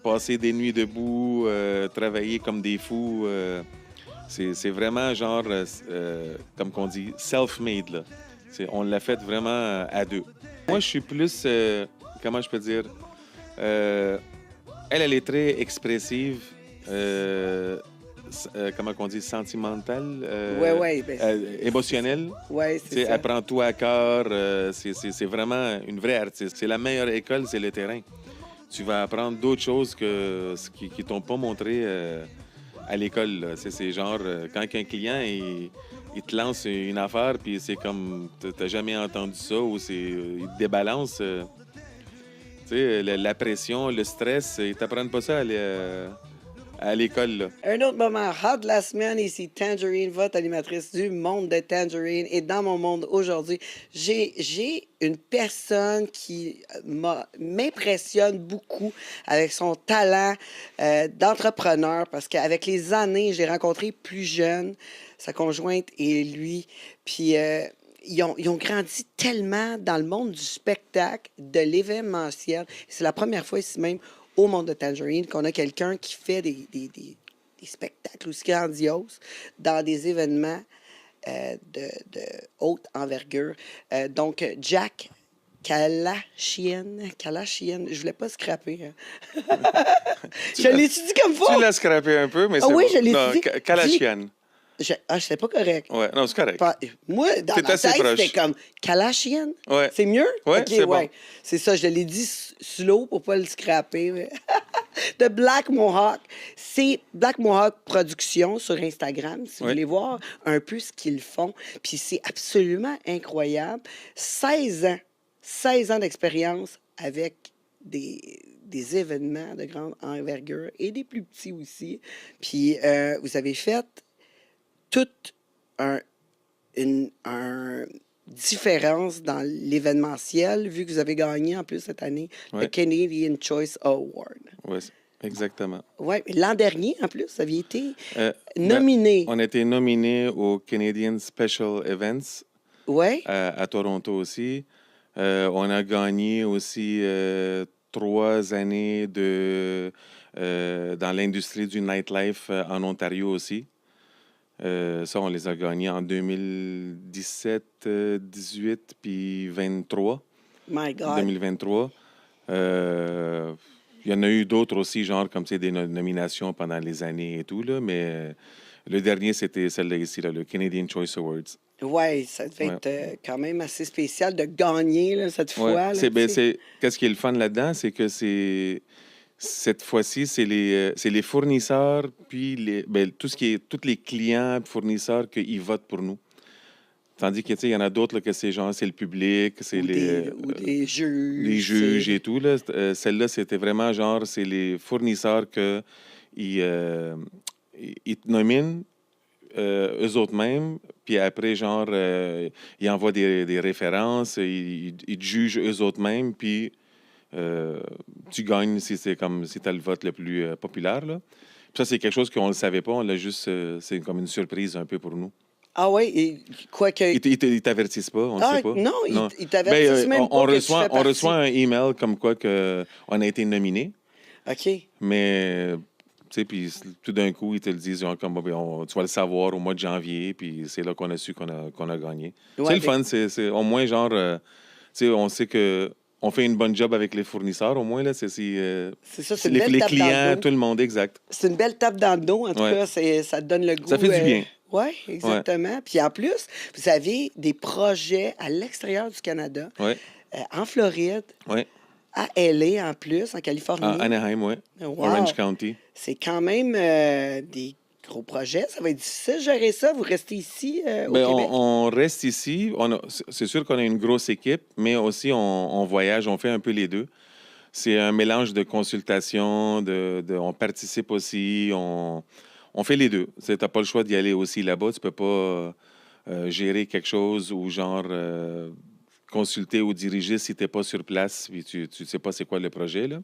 passer des nuits debout, travailler comme des fous. C'est vraiment genre, comme qu'on dit, self-made. Là. On l'a fait vraiment à deux. Moi, je suis plus, comment je peux dire, elle est très expressive, comment on dit, sentimentale, émotionnelle. Ouais, c'est ça. Elle prend tout à cœur. C'est vraiment une vraie artiste. C'est la meilleure école, c'est le terrain. Tu vas apprendre d'autres choses que ce qui t'ont pas montré à l'école. Là. C'est genre, quand un client il te lance une affaire, puis c'est comme, t'as jamais entendu ça, ou il te débalance. Tu sais, la pression, le stress, ils t'apprennent pas ça à l'école. Là. Un autre moment hot de la semaine, ici Tangerine, votre animatrice du monde de Tangerine. Et dans mon monde aujourd'hui, j'ai une personne qui m'impressionne beaucoup avec son talent d'entrepreneur, parce qu'avec les années, j'ai rencontré plus jeune, sa conjointe et lui, puis ils ont grandi tellement dans le monde du spectacle, de l'événementiel. C'est la première fois ici même au monde de Tangerine qu'on a quelqu'un qui fait des spectacles aussi grandioses dans des événements de haute envergure. Donc, Jack Kalashian, je voulais pas scraper. Hein. Je l'ai-tu dit comme faut? Tu l'as scrappé un peu, mais c'est oui, bon. Je l'ai dit. Kalashian. C'est pas correct. Ouais, non, c'est correct. Moi, dans ma tête, c'était comme Kalashian. Ouais. C'est mieux? Ouais, OK, c'est bon. C'est ça, je l'ai dit slow pour pas le scraper. Mais... de Black Mohawk. C'est Black Mohawk Production sur Instagram, si vous voulez voir un peu ce qu'ils font. Puis c'est absolument incroyable. 16 ans d'expérience avec des événements de grande envergure et des plus petits aussi. Puis vous avez fait toute une différence dans l'événementiel, vu que vous avez gagné en plus cette année le Canadian Choice Award. Oui, exactement. Oui, l'an dernier, en plus, vous aviez été nominé. On a été nominé au Canadian Special Events à Toronto aussi. On a gagné aussi 3 années dans l'industrie du nightlife en Ontario aussi. Ça, on les a gagnés en 2017, 18 puis 23. My God. 2023. Il y en a eu d'autres aussi, genre comme des nominations pendant les années et tout, là, mais le dernier, c'était celle-là ici, là, le Canadian Choice Awards. Oui, ça devait être quand même assez spécial de gagner là, cette fois. Là, qu'est-ce qui est le fun là-dedans, c'est que cette fois-ci, c'est les fournisseurs, puis tous les clients, fournisseurs qui votent pour nous. Tandis que, il y en a d'autres, là, que c'est le public, c'est des juges. Les juges et tout. Là. Celle-là, c'était vraiment genre, c'est les fournisseurs ils te nominent eux autres mêmes, puis après, genre, ils envoient des références, ils te jugent eux autres mêmes, puis tu gagnes si tu as le vote le plus populaire. Là. Puis ça, c'est quelque chose qu'on ne le savait pas. On l'a juste, c'est comme une surprise un peu pour nous. Ah oui, et quoi que... Ils t'avertissent pas, on ne sait pas. Non, ils t'avertissent même pas on reçoit un email comme quoi on a été nominé. OK. Mais, tu sais, puis tout d'un coup, ils te le disent, genre, comme, tu vas le savoir au mois de janvier, puis c'est là qu'on a su qu'on a gagné. Ouais, c'est le fun, c'est au moins, genre, tu sais, on sait que on fait une bonne job avec les fournisseurs, au moins, là. C'est ça, c'est les clients, tout le monde, exact. C'est une belle tape dans le dos, en tout cas, ça te donne le goût. Ça fait du bien. Oui, exactement. Ouais. Puis en plus, vous avez des projets à l'extérieur du Canada, en Floride, à LA en plus, en Californie. À Anaheim, oui. Wow. Orange County. C'est quand même des gros projets. Ça va être difficile de gérer ça. Vous restez ici au Québec? On reste ici. C'est sûr qu'on a une grosse équipe, mais aussi on voyage, on fait un peu les deux. C'est un mélange de consultation, on participe aussi, on fait les deux. Tu n'as pas le choix d'y aller aussi là-bas. Tu ne peux pas gérer quelque chose ou genre consulter ou diriger si tu n'es pas sur place et tu ne sais pas c'est quoi le projet. Là.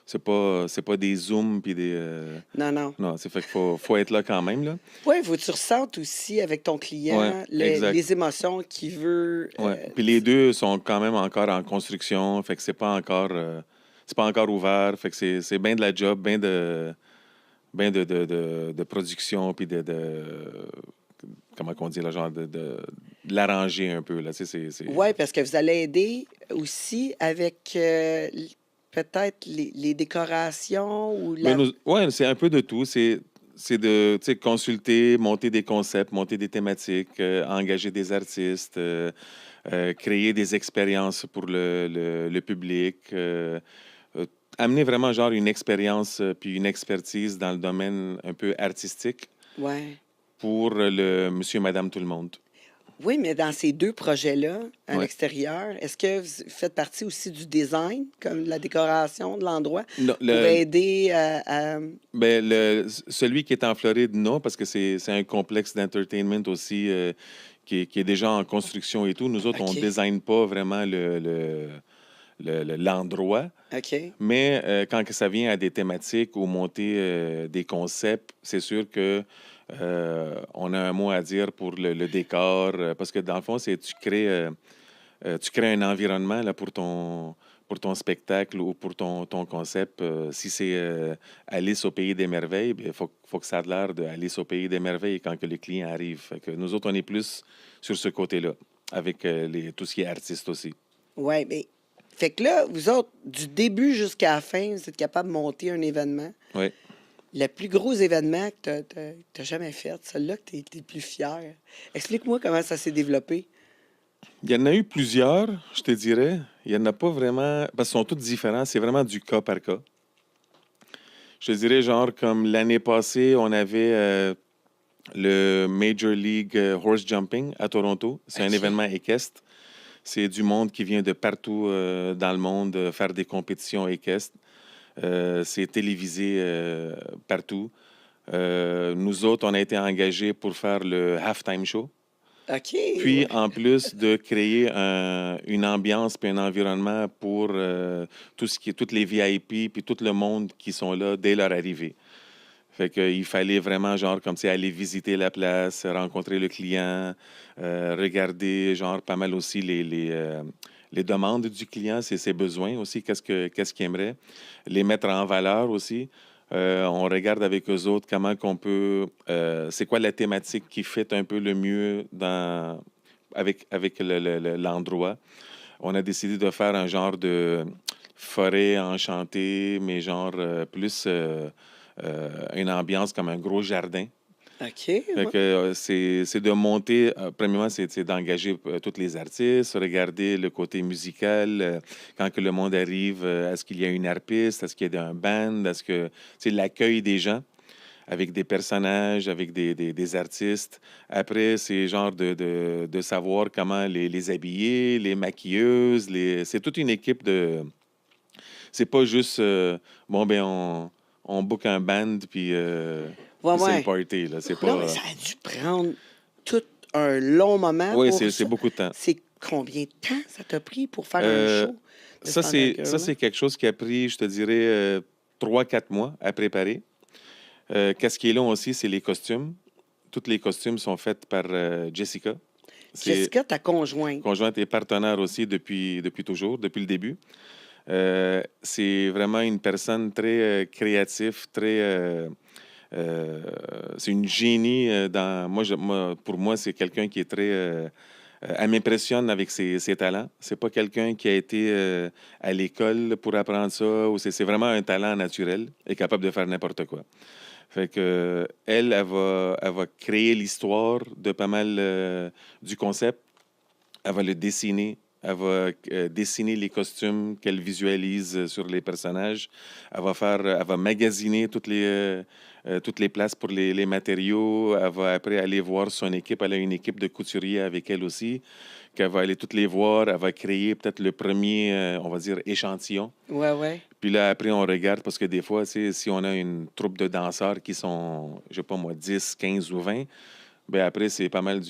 C'est pas des Zooms puis des... Non. Non, c'est fait qu'il faut être là quand même. Là. Oui, faut que tu ressentes aussi avec ton client les émotions qu'il veut. Puis les deux sont quand même encore en construction. Fait que c'est pas encore... c'est pas encore ouvert. Fait que c'est bien de la job, bien de production, puis comment on dit, là, genre de l'arranger un peu. Là, tu sais, Oui, parce que vous allez aider aussi avec peut-être les décorations ou Ben, la... ouais, c'est un peu de tout. C'est de tu sais, consulter, monter des concepts, monter des thématiques, engager des artistes, créer des expériences pour le public, euh, amener vraiment genre une expérience puis une expertise dans le domaine un peu artistique Ouais. pour le monsieur, madame, tout le monde. Oui, mais dans ces deux projets-là, à Ouais. l'extérieur, est-ce que vous faites partie aussi du design, comme la décoration de l'endroit, Non, pour aider à... ben, celui qui est en Floride, non, parce que c'est un complexe d'entertainment aussi qui est déjà en construction et tout. Nous autres, on ne OK, désigne pas vraiment l'endroit. OK, Mais quand que ça vient à des thématiques ou monter des concepts, c'est sûr que on a un mot à dire pour le décor, parce que dans le fond, c'est tu crées un environnement là, pour ton spectacle ou pour ton concept. Si c'est Alice au pays des merveilles, il faut que ça ait l'air de Alice au pays des merveilles quand que le client arrive. Fait que nous autres, on est plus sur ce côté-là, avec tout ce qui est artiste aussi. ouais, mais... Fait que là, vous autres, du début jusqu'à la fin, vous êtes capable de monter un événement. Oui. Le plus gros événement que tu as jamais fait, celui-là que tu es le plus fier. Explique-moi comment ça s'est développé. Il y en a eu plusieurs, je te dirais. Il n'y en a pas vraiment, parce qu'ils sont tous différents. C'est vraiment du cas par cas. Je te dirais, genre, comme l'année passée, on avait le Major League Horse Jumping à Toronto. C'est un OK. événement équestre. C'est du monde qui vient de partout dans le monde faire des compétitions équestres. C'est télévisé partout. Nous autres, on a été engagés pour faire le halftime show. OK, Puis, ouais. en plus de créer une ambiance puis un environnement pour tout ce qui est toutes les VIP puis tout le monde qui sont là dès leur arrivée. Fait qu'il fallait vraiment, genre, comme si aller visiter la place, rencontrer le client, regarder, genre, pas mal aussi les demandes du client, ses besoins aussi, qu'est-ce qu'il aimerait, les mettre en valeur aussi. On regarde avec eux autres comment qu'on peut, c'est quoi la thématique qui fait un peu le mieux avec l'endroit. On a décidé de faire un genre de forêt enchantée, mais genre plus une ambiance comme un gros jardin. OK, Fait ouais. que c'est de monter, premièrement, c'est d'engager tous les artistes, regarder le côté musical, quand que le monde arrive, est-ce qu'il y a une harpiste, est-ce qu'il y a un band, est-ce que c'est l'accueil des gens avec des personnages, avec des artistes. Après, c'est genre de savoir comment les habiller, les maquilleuses, c'est toute une équipe de... C'est pas juste, bon, ben, on book un band, Ouais, puis c'est le ouais. party, là. C'est pas... Non, mais ça a dû prendre tout un long moment Oui, pour c'est ça. beaucoup de temps. C'est combien de temps ça t'a pris pour faire un Euh, show de ça, cette ça, envergure-là? c'est quelque chose qui a pris, je te dirais, 3-4 mois à préparer. Qu'est-ce qui est long aussi, c'est les costumes. Tous les costumes sont faits par Jessica. C'est Jessica, ta conjointe. conjointe et partenaire aussi depuis toujours, depuis le début. C'est vraiment une personne très créative, très... c'est une génie dans... Pour moi, c'est quelqu'un qui est très... elle m'impressionne avec ses talents. C'est pas quelqu'un qui a été à l'école pour apprendre ça. Ou c'est vraiment un talent naturel. Elle est capable de faire n'importe quoi. Fait que elle va créer l'histoire de pas mal du concept. Elle va le dessiner. Elle va dessiner les costumes qu'elle visualise sur les personnages. Elle va magasiner toutes les places pour les matériaux. Elle va après aller voir son équipe. Elle a une équipe de couturiers avec elle aussi, qu'elle va aller toutes les voir. Elle va créer peut-être le premier, on va dire, échantillon. Ouais, ouais. Puis là, après, on regarde parce que des fois, tu sais, si on a une troupe de danseurs qui sont, je sais pas moi, 10, 15 ou 20, ben après, c'est pas mal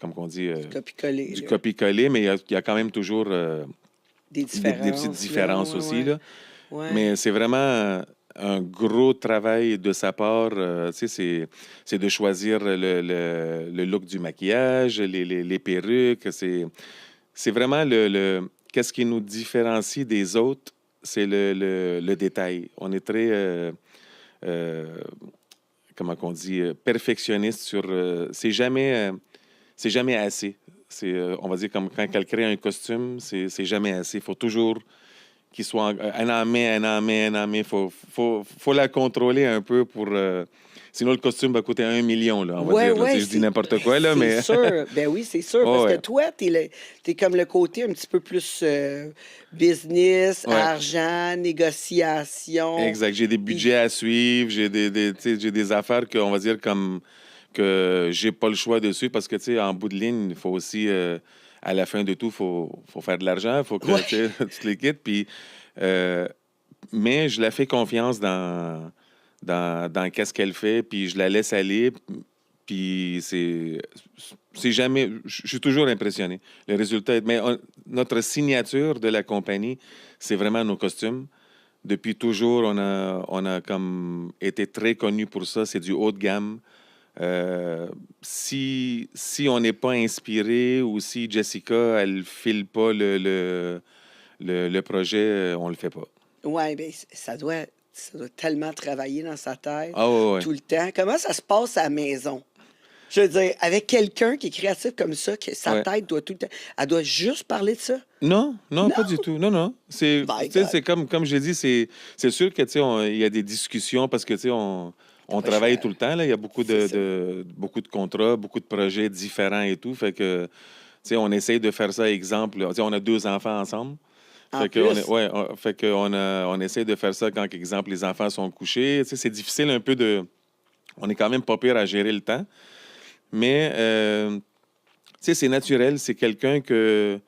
comme on dit, Copie-coller, du là. copier-coller, mais il y a quand même toujours Des des petites différences, là. différences Ouais, aussi, ouais. là. Ouais. Mais c'est vraiment un gros travail de sa part. Tu sais, c'est de choisir le look du maquillage, les perruques. C'est vraiment qu'est-ce qui nous différencie des autres, c'est le détail. On est très, euh, comment qu'on dit, perfectionniste sur... c'est jamais assez. C'est, on va dire, comme quand elle crée un costume, c'est jamais assez. Il faut toujours qu'il soit un en mai, un en mai, un en mai. Faut la contrôler un peu pour... sinon, le costume va coûter 1 million, là, on va Ouais, dire. Là. Tu ouais, sais, je dis n'importe quoi, là, c'est mais... sûr. Ben oui, c'est sûr. Parce Ouais, que ouais. toi, t'es comme le côté un petit peu plus business, Ouais. argent, négociation. Exact. J'ai des Puis, budgets à suivre, tu sais, j'ai des affaires que, on va dire, comme que j'ai pas le choix dessus parce que, tu sais, en bout de ligne, il faut aussi, à la fin de tout, faut faire de l'argent, il faut que, ouais. tu sais, tu te les quittes. Puis, euh, mais je la fais confiance dans qu'est-ce qu'elle fait, puis je la laisse aller. Puis c'est jamais, je suis toujours impressionné. Le résultat, mais notre signature de la compagnie, c'est vraiment nos costumes. Depuis toujours, on a comme été très connus pour ça. C'est du haut de gamme. Si on n'est pas inspiré ou si Jessica, elle file pas le projet, on le fait pas. Ouais, ben ça doit tellement travailler dans sa tête Ah ouais, ouais. tout le temps. Comment ça se passe à la maison? Je veux dire, avec quelqu'un qui est créatif comme ça, que sa Ouais. tête doit tout le temps. Elle doit juste parler de ça. Non, non, Non! pas du tout. Non, non. My Tu sais, God! c'est comme j'ai dit, c'est sûr que, tu sais, il y a des discussions parce que, tu sais, T'as on pas le choix. travaille tout le temps, là. Il y a beaucoup C'est ça. beaucoup de contrats, beaucoup de projets différents et tout. Fait que, tu sais, on essaye de faire ça, exemple. Tu sais, on a 2 enfants ensemble. En Fait que, plus, ouais, fait que on essaye de faire ça quand, exemple, les enfants sont couchés. Tu sais, c'est difficile un peu de... On est quand même pas pire à gérer le temps. Mais, tu sais, c'est naturel. C'est quelqu'un que...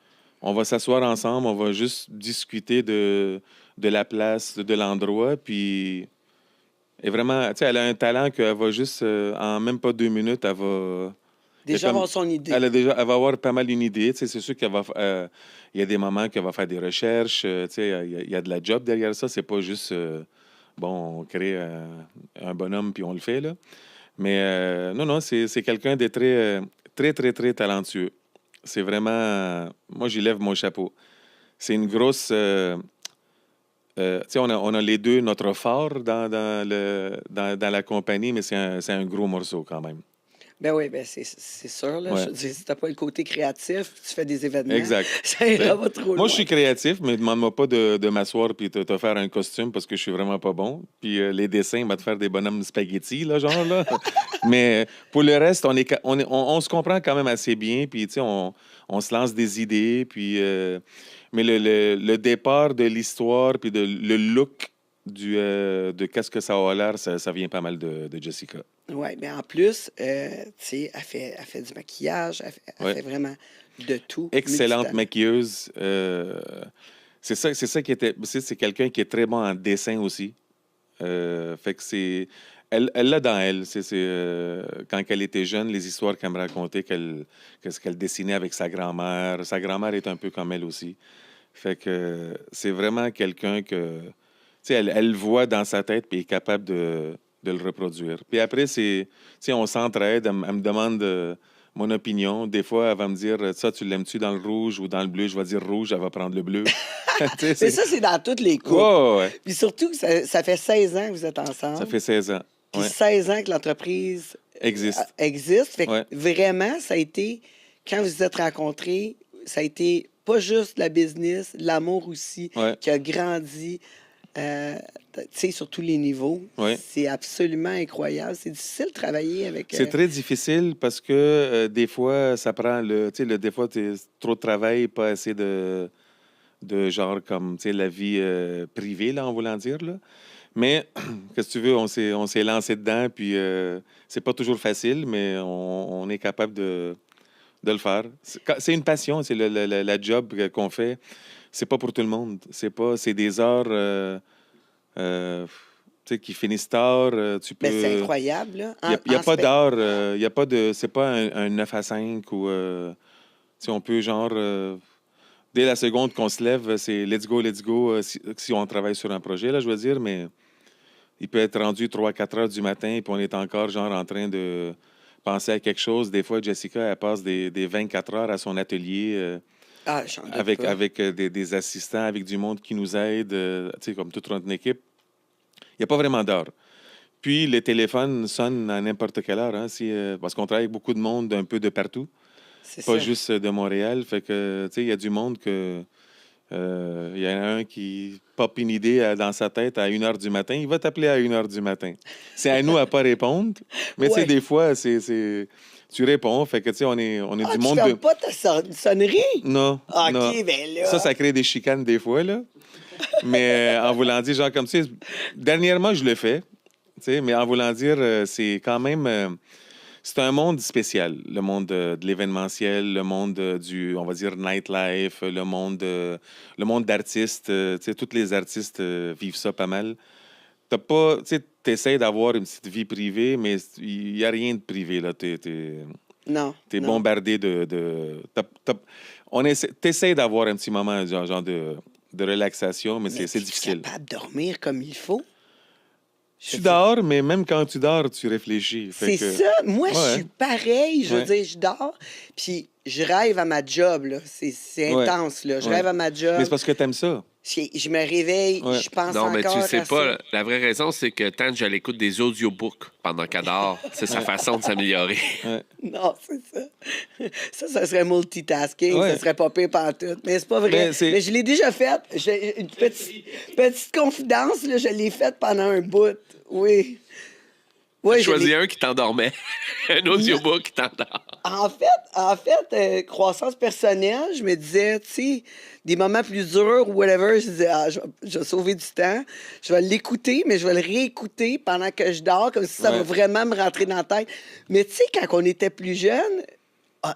On va s'asseoir ensemble, on va juste discuter de la place, de l'endroit. Puis, et vraiment, tu sais, elle a un talent qu'elle va juste, en même pas 2 minutes, elle va... Il y a déjà comme, avoir son idée. elle va avoir pas mal une idée. Tu sais, c'est sûr qu'il il y a des moments qu'elle va faire des recherches. Tu sais, il y a de la job derrière ça. C'est pas juste, bon, on crée un bonhomme puis on le fait, là. Mais non, non, c'est quelqu'un de très, très, très, très talentueux. C'est vraiment, moi, j'y lève mon chapeau. C'est une grosse, tu sais, on a les deux notre fort dans la compagnie, mais c'est un gros morceau quand même. Ben oui, ben c'est sûr, là. Je Ouais. veux dire, si t'as pas le côté créatif, tu fais des événements, Exact. ça Tu ira sais, pas trop moi, je loin. suis créatif, mais demande-moi pas de m'asseoir puis de te faire un costume parce que je suis vraiment pas bon. Puis les dessins, va te faire des bonhommes spaghetti, là, genre, là. Mais pour le reste, on se comprend quand même assez bien. Puis, tu sais, on se lance des idées. Puis, mais le départ de l'histoire, puis le look de qu'est-ce que ça a l'air, ça vient pas mal de Jessica. Ouais, mais en plus, tu sais, elle fait du maquillage, elle Ouais. fait vraiment de tout, Excellente multitalent. maquilleuse. C'est ça qui était. C'est quelqu'un qui est très bon en dessin aussi. Fait que c'est. Elle l'a dans elle. Quand elle était jeune, les histoires qu'elle me racontait, qu'est-ce qu'elle dessinait avec sa grand-mère. Sa grand-mère est un peu comme elle aussi. Fait que c'est vraiment quelqu'un que. Tu sais, elle voit dans sa tête et est capable de le reproduire. Puis après, tu sais, on s'entraide. Elle me demande mon opinion. Des fois, elle va me dire ça, tu l'aimes-tu dans le rouge ou dans le bleu? Je vais dire rouge, elle va prendre le bleu. Tu sais, Mais ça, c'est dans toutes les Ouais, couples. ouais, ouais. Puis surtout que ça fait 16 ans que vous êtes Ça ensemble, fait 16 ans. puis Ouais. 16 ans que l'entreprise Existe. existe. Fait que Ouais. vraiment, ça a été, quand vous vous êtes rencontrés, ça a été pas juste la business, l'amour aussi, Ouais. qui a grandi, tu sais, sur tous les niveaux. Ouais. C'est absolument incroyable. C'est difficile de travailler avec... C'est très difficile parce que des fois, ça prend tu sais, des fois, trop de travail, pas assez de genre comme, tu sais, la vie privée, là, en voulant dire, là. Mais, qu'est-ce que tu veux, on s'est lancé dedans, puis c'est pas toujours facile, mais on est capable de le faire. C'est une passion, c'est la job qu'on fait. C'est pas pour tout le monde. C'est des heures euh, tu sais, qui finissent tard. Tu Ben, c'est peux. incroyable, là. Il y a pas d'heure. Il y a pas de. C'est pas un 9 à 5 ou. Tu sais, on peut genre. Dès la seconde qu'on se lève, c'est let's go, let's go. Si on travaille sur un projet, là, je veux dire, mais il peut être rendu 3 4 heures du matin, puis on est encore genre en train de penser à quelque chose. Des fois, Jessica, elle passe des 24 heures à son atelier. Ah, j'en doute pas. avec des assistants, avec du monde qui nous aide, tu sais, comme toute notre équipe. Il n'y a pas vraiment d'heure. Puis, le téléphone sonne à n'importe quelle heure, hein, parce qu'on travaille avec beaucoup de monde un peu de partout, C'est pas ça. juste de Montréal. Fait que, tu sais, il y a du monde que... il y en a un qui pop une idée dans sa tête à 1 h du matin. Il va t'appeler à 1 h du matin. C'est à nous à pas répondre. Mais tu sais, Ouais. des fois, tu réponds. Fait que, tu sais, on est Ah, du tu monde fermes de... pas ta sonnerie? Non, non. OK, ben là. Ça crée des chicanes des fois, là. Mais en voulant dire, genre comme ça, dernièrement, je le fais. Tu sais, mais en voulant dire, c'est quand même... c'est un monde spécial, le monde de l'événementiel, le monde on va dire, nightlife, le monde d'artistes. Tu sais, tous les artistes vivent ça pas mal. T'as pas... Tu sais, t'essaies d'avoir une petite vie privée, mais il n'y a rien de privé, là. Non, T'es non. bombardé t'essaies d'avoir un petit moment, genre de relaxation, mais Mais c'est es-tu difficile. capable de dormir comme il faut? Je Tu veux dire, dors, mais même quand tu dors, tu réfléchis. Fait c'est que... ça. Moi, je Ouais, suis pareil. Je veux ouais, dire, je dors, puis je rêve à ma job, là. C'est ouais, intense, là. Je ouais. rêve à ma Mais c'est job. parce que t'aimes ça. Je me réveille, Ouais. je pense Non, mais tu encore sais à ça. pas, la vraie raison, c'est que Tange, elle écoute des audiobooks pendant qu'elle dort. C'est sa façon de s'améliorer. Ouais. Non, c'est ça. Ça serait multitasking, Ouais. ça serait pas pire pantoute. Mais c'est pas vrai. Ben, Mais je l'ai déjà fait. J'ai une petite confidence, là, je l'ai faite pendant un bout. Oui. Oui, je Choisis l'ai. un qui t'endormait. Un audiobook qui t'endort. En fait, croissance personnelle, je me disais, tu sais, des moments plus durs ou whatever, je disais, ah, je vais sauver du temps. Je vais l'écouter, mais je vais le réécouter pendant que je dors, comme si ça va Ouais. vraiment me rentrer dans la tête. Mais tu sais, quand on était plus jeune,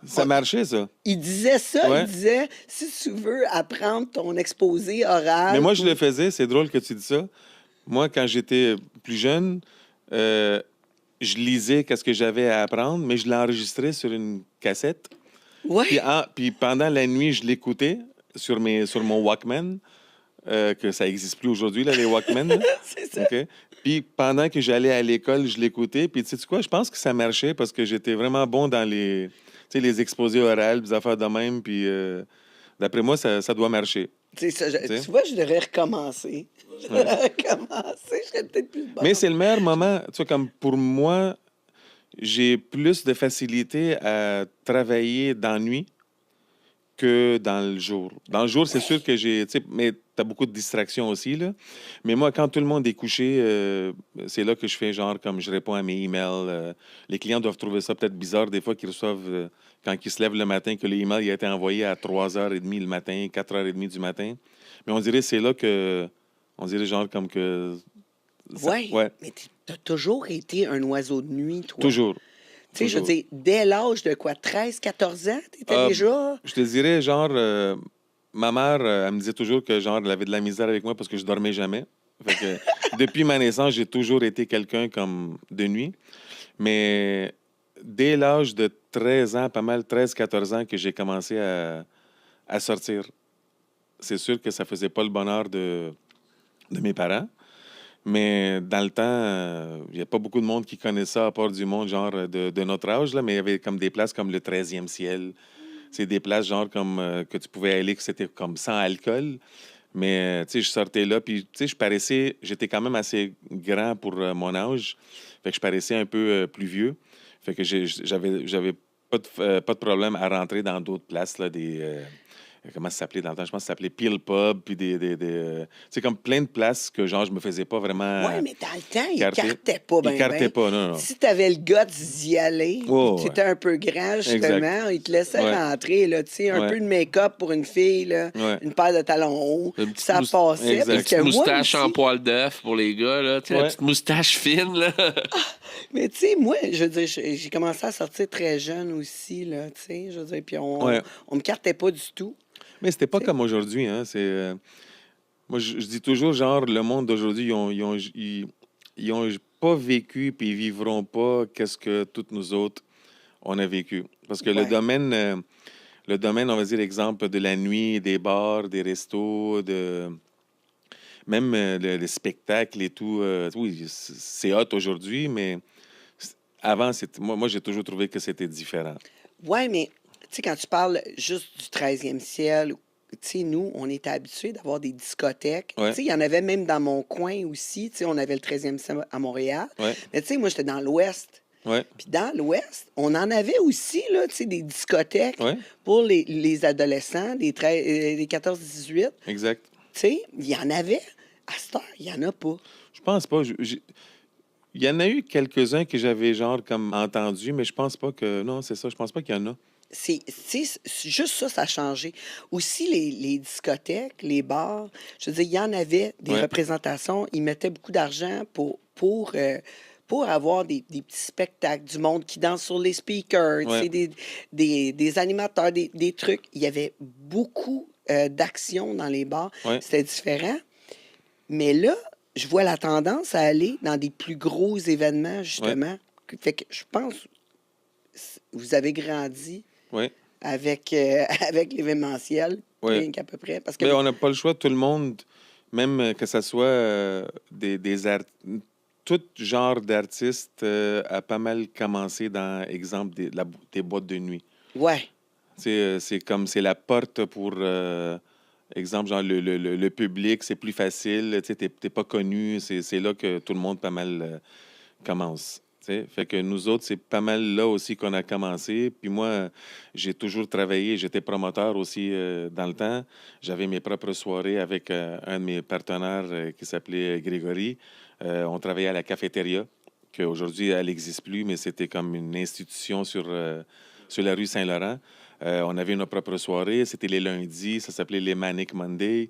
Ça marchait, ça. il disait ça, Ouais. il disait, si tu veux apprendre ton exposé oral. Mais moi, je le faisais. C'est drôle que tu dis ça. Moi, quand j'étais plus jeune, je lisais qu'est-ce que j'avais à apprendre, mais je l'enregistrais sur une cassette. Ouais. Puis pendant la nuit, je l'écoutais sur mon Walkman, que ça n'existe plus aujourd'hui, là, les Walkman. Là. C'est ça. OK? Puis pendant que j'allais à l'école, je l'écoutais. Puis tu sais quoi, je pense que ça marchait parce que j'étais vraiment bon dans les exposés orales, des affaires de même. Puis d'après moi, ça doit marcher. Tu sais, Tu sais. tu vois, je devrais recommencer. Je devrais recommencer, je serais peut-être plus bonne. Mais c'est le meilleur moment. Tu vois, comme pour moi, j'ai plus de facilité à travailler dans la nuit que dans le jour. Dans le jour, c'est sûr que j'ai... Tu sais, mais tu as beaucoup de distractions aussi, là. Mais moi, quand tout le monde est couché, c'est là que je fais genre comme je réponds à mes emails. Les clients doivent trouver ça peut-être bizarre des fois qu'ils reçoivent, quand ils se lèvent le matin, que l'email a été envoyé à 3h30 le matin, 4h30 du matin. Mais on dirait que c'est là que... On dirait genre comme que... Oui, Ouais, mais t'as toujours été un oiseau de nuit, toi. toujours. Tu sais, je veux Toujours. dire, dès l'âge de quoi, 13, 14 ans, t'étais Ah, déjà... Je te dirais, genre, ma mère, elle me disait toujours que, genre, elle avait de la misère avec moi parce que je dormais jamais. Fait que, depuis ma naissance, j'ai toujours été quelqu'un comme de nuit. Mais dès l'âge de 13 ans, pas mal 13, 14 ans, que j'ai commencé à sortir. C'est sûr que ça faisait pas le bonheur de mes parents. Mais dans le temps, il n'y a pas beaucoup de monde qui connaît ça, à part du monde, genre, de notre âge, là. Mais il y avait comme des places comme le 13e ciel. C'est des places, genre, comme que tu pouvais aller, que c'était comme sans alcool. Mais, tu sais, je sortais là, puis, tu sais, j'étais quand même assez grand pour mon âge. Fait que je paraissais un peu plus vieux. Fait que j'avais pas de problème à rentrer dans d'autres places, là, comment ça s'appelait dans le temps? Je pense que ça s'appelait Peel Pub, puis c'est comme plein de places que, genre, je me faisais pas vraiment Oui, mais dans le temps, ils carter. cartaient pas Ils bien. cartaient pas, non, non. Si t'avais le guts d'y aller, Oh, puis tu étais un peu grand, justement, ils te laissaient Ouais. rentrer, là, tu sais, un Ouais. peu de make-up pour une fille, là, Ouais. une paire de talons hauts, Une petite ça mousse- passait. Exact. parce Une petite que moi moustache aussi- en poil d'œuf pour les gars, là. Tu sais, la Ouais. petite moustache fine, là. Mais tu sais, moi, je veux dire, j'ai commencé à sortir très jeune aussi, là, tu sais, je veux dire, puis Ouais. on me cartait pas du tout. Mais c'était pas T'sais. comme aujourd'hui, hein. Moi, je dis toujours, genre, le monde d'aujourd'hui, ils ont pas vécu, puis ils vivront pas qu'est-ce que toutes nous autres, on a vécu. Parce que Ouais. le domaine, on va dire, exemple, de la nuit, des bars, des restos, même le spectacle et tout, oui, c'est hot aujourd'hui, mais avant, moi, j'ai toujours trouvé que c'était différent. Ouais, mais tu sais, quand tu parles juste du 13e siècle, tu sais, nous, on était habitués d'avoir des discothèques. Tu Ouais, sais, il y en avait même dans mon coin aussi. Tu sais, on avait le 13e siècle à Montréal. ouais, Mais tu sais, moi, j'étais dans l'Ouest. ouais, Puis dans l'Ouest, on en avait aussi, là, tu sais, des discothèques ouais, pour les adolescents, les 14-18. exact. Tu sais, il y en avait. À cette heure, il n'y en a pas. Je pense pas. Il y en a eu quelques-uns que j'avais genre comme entendu, mais je pense pas que. Non, c'est ça. Je pense pas qu'il y en a. C'est juste ça, ça a changé. Aussi, les discothèques, les bars, je veux dire, il y en avait des Ouais, représentations. Ils mettaient beaucoup d'argent pour avoir des petits spectacles, du monde qui danse sur les speakers, tu ouais, sais, des animateurs, des trucs. Il y avait beaucoup d'actions dans les bars. ouais, C'était différent. Mais là, je vois la tendance à aller dans des plus gros événements, ouais, justement. Fait que je pense que vous avez grandi ouais, avec, avec l'événementiel, ouais. rien qu'à peu près. Parce que, Mais on n'a pas le choix. Tout le monde, même que ce soit des tout genre d'artistes a pas mal commencé dans, exemple, des boîtes de nuit. ouais, Tu sais, c'est comme c'est la porte pour, exemple, genre le public, c'est plus facile. Tu sais, t'es pas connu. C'est là que tout le monde pas mal commence. Tu sais. Fait que nous autres, c'est pas mal là aussi qu'on a commencé. Puis moi, j'ai toujours travaillé. J'étais promoteur aussi dans le temps. J'avais mes propres soirées avec un de mes partenaires qui s'appelait Grégory. On travaillait à la cafétéria, qu'aujourd'hui, elle n'existe plus, mais c'était comme une institution sur la rue Saint-Laurent. On avait nos propres soirées. C'était les lundis. Ça s'appelait les Manic Monday.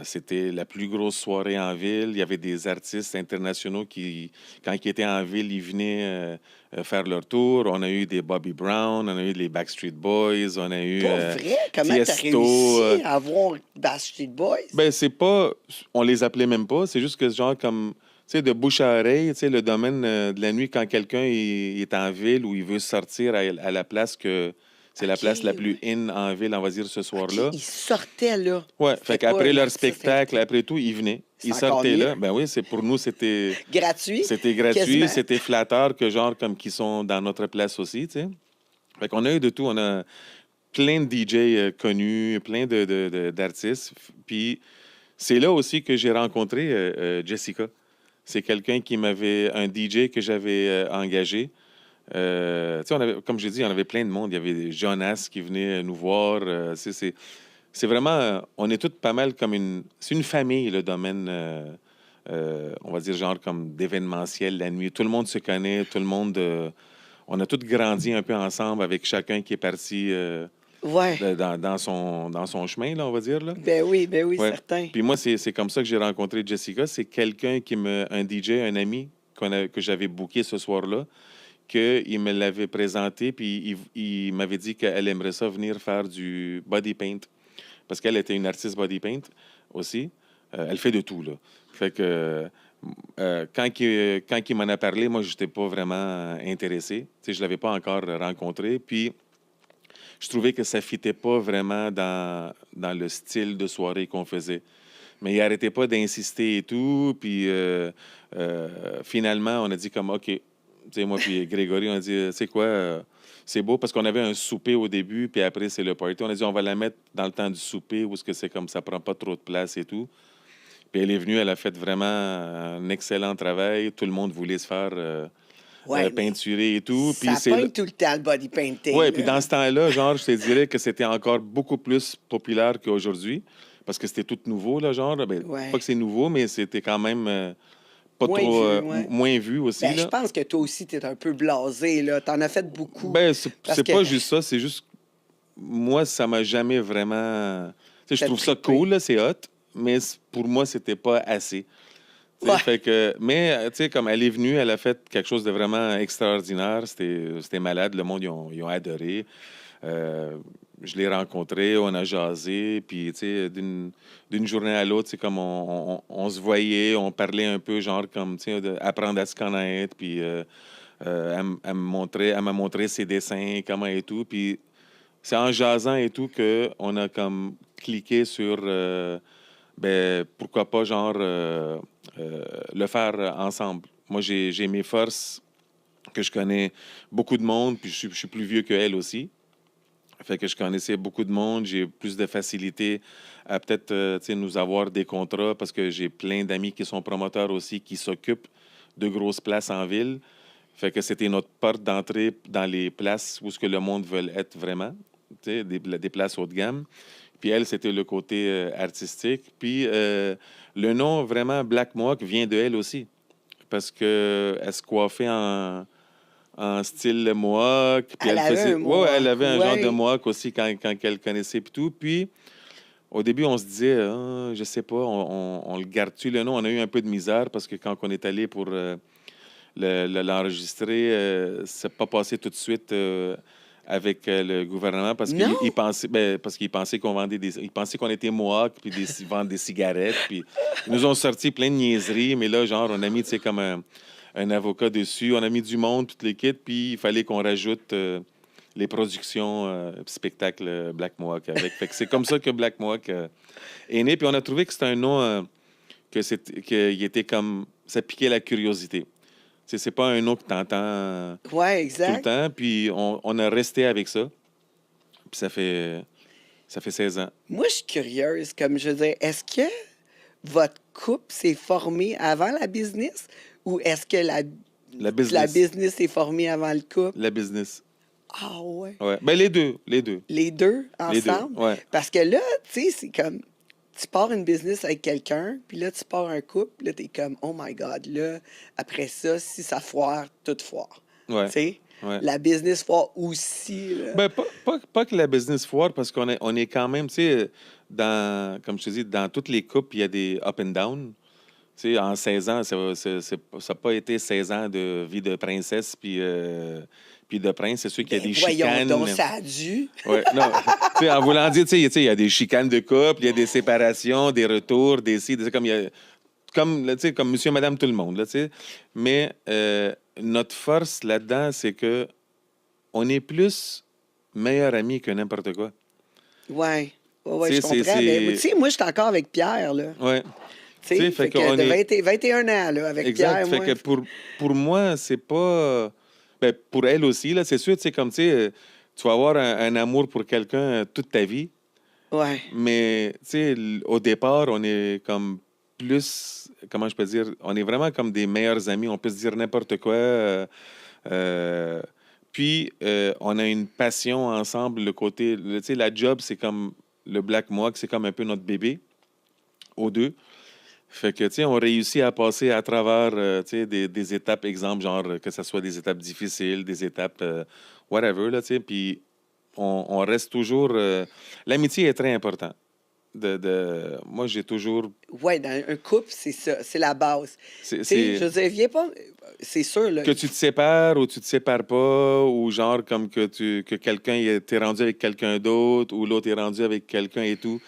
C'était la plus grosse soirée en ville. Il y avait des artistes internationaux qui, quand ils étaient en ville, ils venaient faire leur tour. On a eu des Bobby Brown, on a eu les Backstreet Boys, on a eu pas vrai. Comment tu as Tiesto. réussi à avoir Backstreet Boys? Ben, c'est pas... On les appelait même pas. C'est juste que, genre, comme... Tu sais, de bouche à oreille, tu sais, le domaine de la nuit, quand quelqu'un il est en ville ou il veut sortir à la place que... C'est la OK, place la plus ouais. in en ville, on va dire, ce OK, soir-là. ils sortaient là. Ouais, C'était fait pas qu'après un leur artiste spectacle, invité. après tout, ils venaient. C'est Ils encore sortaient mieux. là. Ben oui, c'est pour nous, Gratuit, c'était gratuit, quasiment. c'était flatteur que genre comme qui sont dans notre place aussi, tu sais. Fait qu'on a eu de tout. On a plein de DJ connus, plein d'artistes. Puis c'est là aussi que j'ai rencontré Jessica. C'est quelqu'un qui m'avait, un DJ que j'avais engagé. Tu sais, comme j'ai dit, on avait plein de monde. Il y avait Jonas qui venait nous voir. C'est vraiment, on est tous pas mal comme une, c'est une famille, le domaine, on va dire genre comme d'événementiel la nuit. Tout le monde se connaît, tout le monde, on a tous grandi un peu ensemble avec chacun qui est parti Ouais. dans son chemin, là, on va dire, là. Ben oui, Ouais. certain. Puis moi, c'est comme ça que j'ai rencontré Jessica. C'est quelqu'un un DJ, un ami que j'avais booké ce soir-là, qu'il me l'avait présenté, puis il m'avait dit qu'elle aimerait ça venir faire du body paint. Parce qu'elle était une artiste body paint aussi. Elle fait de tout, là. Fait que quand il m'en a parlé, moi, je n'étais pas vraiment intéressé. Tu sais, je ne l'avais pas encore rencontré. Puis, je trouvais que ça ne fitait pas vraiment dans le style de soirée qu'on faisait. Mais il n'arrêtait pas d'insister et tout. Puis, finalement, on a dit comme, OK. Tu sais, moi puis Grégory, on a dit, c'est quoi, c'est beau parce qu'on avait un souper au début, puis après, c'est le party. On a dit, on va la mettre dans le temps du souper où est-ce que c'est comme ça prend pas trop de place et tout. Puis elle est venue, elle a fait vraiment un excellent travail. Tout le monde voulait se faire Ouais, mais peinturer et tout. Puis ça c'est pogne tout le temps le body painting, ouais, puis là. dans ce temps-là, genre, je te dirais que c'était encore beaucoup plus populaire qu'aujourd'hui parce que c'était tout nouveau, là, genre. Ben, pas Ouais. que c'est nouveau, mais c'était quand même pas Moins trop vu, ouais. moins vu aussi, Ben, je là. pense que toi aussi, tu es un peu blasé, là. T'en as fait beaucoup. Ben, Parce c'est que pas juste ça, c'est juste moi, ça m'a jamais vraiment. Tu sais, je t'as trouve ça trippé. cool, là, c'est hot, mais pour moi, c'était pas assez. Tu sais, Ouais. fait que, mais, tu sais, comme elle est venue, elle a fait quelque chose de vraiment extraordinaire. C'était malade. Le monde, ils ont adoré. Euh, je l'ai rencontré, on a jasé, puis, tu sais, d'une journée à l'autre, c'est comme on se voyait, on parlait un peu, genre, comme, tu sais, apprendre à se connaître, puis elle m'a montré ses dessins, comment et tout, puis c'est en jasant et tout qu'on a comme cliqué sur, ben, pourquoi pas, genre, le faire ensemble. Moi, j'ai mes forces, que je connais beaucoup de monde, puis je suis plus vieux qu'elle aussi. Fait que je connaissais beaucoup de monde, j'ai plus de facilité à peut-être tu sais, nous avoir des contrats parce que j'ai plein d'amis qui sont promoteurs aussi qui s'occupent de grosses places en ville. Fait que c'était notre porte d'entrée dans les places où ce que le monde veut être vraiment, tu sais, des places haut de gamme. Puis elle, c'était le côté artistique. Puis le nom vraiment Black Mohawk vient de elle aussi parce que elle se coiffait en style mohawk. Puis Elle elle avait faisait. un Ouais, elle mohawk, avait un genre de ouais. mohawk aussi quand elle connaissait puis tout. Puis au début, on se disait, ah, je sais pas, on le garde-tu le nom? On a eu un peu de misère parce que quand on est allé pour l'enregistrer, c'est pas passé tout de suite avec le gouvernement parce qu'il Non? il pensait, ben, parce qu'il pensait qu'on vendait il pensait qu'on était mohawk puis ils vendent des cigarettes. Puis ils nous ont sorti plein de niaiseries, mais là, genre, on a mis, tu sais, comme un avocat dessus. On a mis du monde, toute l'équipe, puis il fallait qu'on rajoute les productions, spectacles Black Mohawk avec. Fait que c'est comme ça que Black Mohawk est né. Puis on a trouvé que c'était un nom qu'il était comme... Ça piquait la curiosité. Tu sais, c'est pas un nom que tu entends Ouais, tout le exact. temps. Puis on a resté avec ça. Puis ça fait 16 ans. Moi, je suis curieuse, comme je veux dire, est-ce que votre couple s'est formé avant la business ou est-ce que La la business. business s'est formée avant le couple? La business. Ah ouais. Ouais. Ben, les deux. Les deux. Les deux Les deux. ensemble? Ouais. Parce que là, tu sais, c'est comme, tu pars une business avec quelqu'un, puis là, tu pars un couple, puis là, t'es comme, oh my God, là, après ça, si ça foire, tout foire. Ouais. Tu sais? Ouais. La business foire aussi, là. Ben, pas que la business foire, parce qu'on est quand même, tu sais, comme je te dis, dans toutes les coupes, il y a des up and down. Tu sais, en 16 ans, ça n'a pas été 16 ans de vie de princesse puis de prince. C'est sûr qu'il y a Ben des voyons chicanes. donc, ça a dû. Ouais, non. Tu sais, en voulant dire, tu sais, il y a des chicanes de couple, il y a des séparations, des retours, des ci, comme il y a, comme, là, tu sais, comme monsieur, madame, tout le monde, là, tu sais. Mais notre force là-dedans, c'est que on est plus meilleurs amis que n'importe quoi. Ouais. Ouais, Tu je sais, c'est... comprends. Mais tu sais, moi, je suis encore avec Pierre, là. Ouais. Tu sais, fait que qu'on de est... 21 ans, là, avec Exact. Pierre, Fait moi. que pour moi, c'est pas... Ben, pour elle aussi, là, c'est sûr, tu sais, comme, tu sais, tu vas avoir un amour pour quelqu'un toute ta vie, Ouais. mais, tu sais, au départ, on est comme plus... Comment je peux dire? On est vraiment comme des meilleurs amis. On peut se dire n'importe quoi. Puis, on a une passion ensemble, le côté... Tu sais, la job, c'est comme... Le Black Mohawk, c'est comme un peu notre bébé, aux deux. Fait que, tu sais, on réussit à passer à travers, tu sais, des étapes, exemple, genre, que ce soit des étapes difficiles, des étapes, whatever, là, tu sais, puis on reste toujours... l'amitié est très importante. Moi, j'ai toujours... Ouais, dans un couple, c'est ça. C'est la base. Tu sais, je veux dire, viens pas. C'est sûr, là. Que tu te sépares ou tu te sépares pas, ou genre comme que quelqu'un t'es rendu avec quelqu'un d'autre, ou l'autre est rendu avec quelqu'un et tout.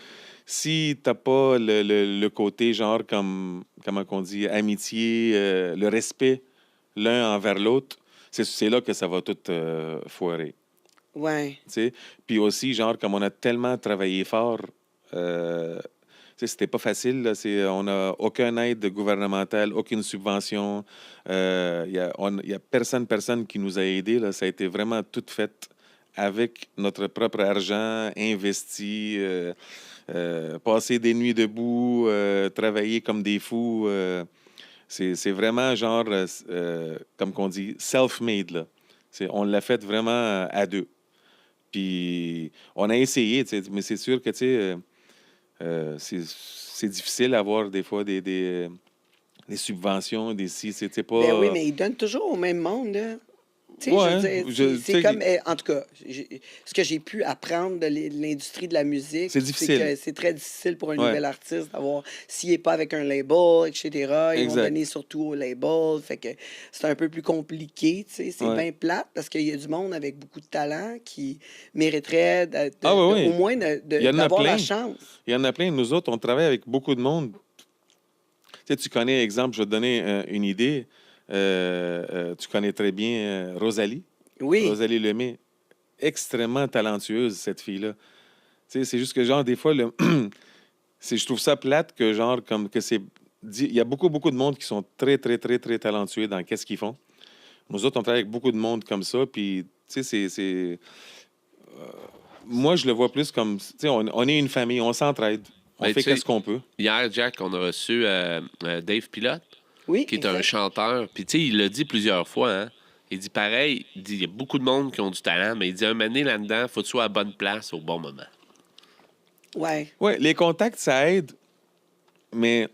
Si t'as pas le côté genre comme, comment qu'on dit, amitié, le respect l'un envers l'autre, c'est là que ça va tout foirer. Ouais. Tu sais. Puis aussi, genre, comme on a tellement travaillé fort, tu sais, c'était pas facile. Là, on n'a aucune aide gouvernementale, aucune subvention. Il y a personne qui nous a aidés. Là. Ça a été vraiment tout fait avec notre propre argent investi, passer des nuits debout, travailler comme des fous. C'est vraiment genre, comme qu'on dit, self-made. Là. On l'a fait vraiment à deux. Puis on a essayé, tu sais, mais c'est sûr que tu sais, c'est difficile d'avoir des fois des subventions, des si, c'était Ben oui, pas. mais ils donnent toujours au même monde, là. Tu sais, je veux Ouais, dire, tu c'est sais, comme, en tout cas, ce que j'ai pu apprendre de l'industrie de la musique, c'est c'est difficile. que c'est très difficile pour un Ouais. nouvel artiste d'avoir, s'il n'est pas avec un label, etc., ils vont Exact. donner surtout au label, fait que c'est un peu plus compliqué, tu sais, c'est Ouais. bien plate parce qu'il y a du monde avec beaucoup de talent qui mériterait Ah oui, oui. au moins Il y en a d'avoir la plein. chance. Il y en a plein. Nous autres, on travaille avec beaucoup de monde. Tu sais, tu connais, exemple, je vais te donner une idée. Tu connais très bien Rosalie. Oui, Rosalie Lemay. Extrêmement talentueuse, cette fille-là. Tu sais, c'est juste que, genre, des fois, je trouve ça plate que, genre, comme que c'est... Il y a beaucoup de monde qui sont très, très, très, très talentueux dans qu'est-ce qu'ils font. Nous autres, on travaille avec beaucoup de monde comme ça, puis, tu sais, moi, je le vois plus comme, tu sais, on est une famille, on s'entraide. On Ben, fait tu sais, qu'est-ce qu'on peut. Hier, Jack, on a reçu Dave Pilote, Oui, qui est un exact. chanteur. Puis, tu sais, il l'a dit plusieurs fois, hein. Il dit pareil, il y a beaucoup de monde qui ont du talent, mais il dit un moment donné là-dedans, faut que tu sois à la bonne place au bon moment. Ouais. Oui, les contacts, ça aide, mais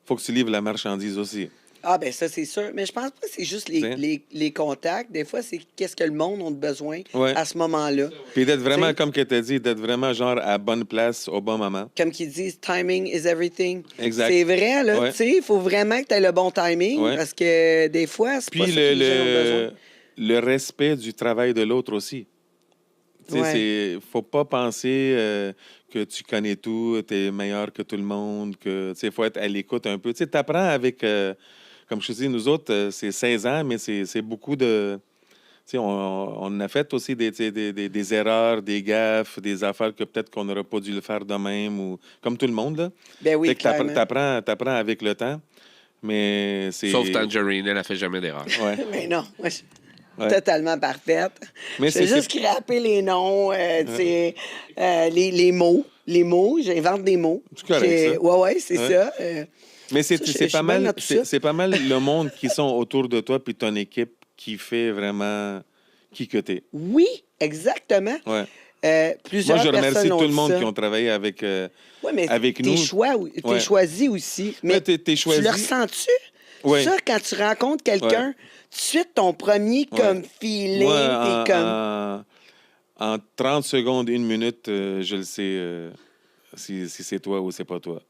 faut que tu livres la marchandise aussi. Ah, ben ça, c'est sûr. Mais je pense pas que c'est juste T'sais. les contacts. Des fois, c'est qu'est-ce que le monde a besoin Ouais. à ce moment-là. Puis d'être vraiment, T'sais. comme que tu as dit, d'être vraiment genre à bonne place au bon moment. Comme qu'ils disent, timing is everything. Exact. C'est vrai, là. Ouais. Tu sais, il faut vraiment que tu aies le bon timing Ouais. parce que des fois, c'est pas Puis ça que les gens ont besoin. le respect du travail de l'autre aussi. Tu sais, Ouais. faut pas penser que tu connais tout, tu es meilleur que tout le monde, que tu sais, faut être à l'écoute un peu. Tu sais, apprends avec, comme je te dis, nous autres, c'est 16 ans, mais c'est beaucoup de. Tu sais, on a fait aussi tu sais, des erreurs, des gaffes, des affaires que peut-être qu'on n'aurait pas dû le faire de même, ou comme tout le monde, là. Ben oui, Fait que clairement. t'apprends avec le temps, mais c'est. Sauf Tangerine, elle a fait jamais d'erreur. Ouais. Mais non, moi, je suis Ouais. totalement parfaite. Mais Je fais c'est- juste scraper les noms, tu sais, les mots. Les mots, j'invente des mots. C'est correct, ça. Ouais, c'est Ouais. ça. Mais Ça, je suis bien dans tout ça. c'est pas mal le monde qui sont autour de toi puis ton équipe qui fait vraiment qui que t'es. Oui, exactement. Ouais. Plusieurs Moi, je personnes remercie ont tout le dit monde ça. qui ont travaillé avec Ouais, mais avec t'es nous. t'es Ouais. choisi aussi. Mais Ouais, t'es choisi. tu le ressens-tu? Ouais. Ça, quand tu rencontres quelqu'un, tout de suite, ton premier comme feeling, Moi, t'es comme... en 30 secondes, 1 minute, je le sais si c'est toi ou c'est pas toi.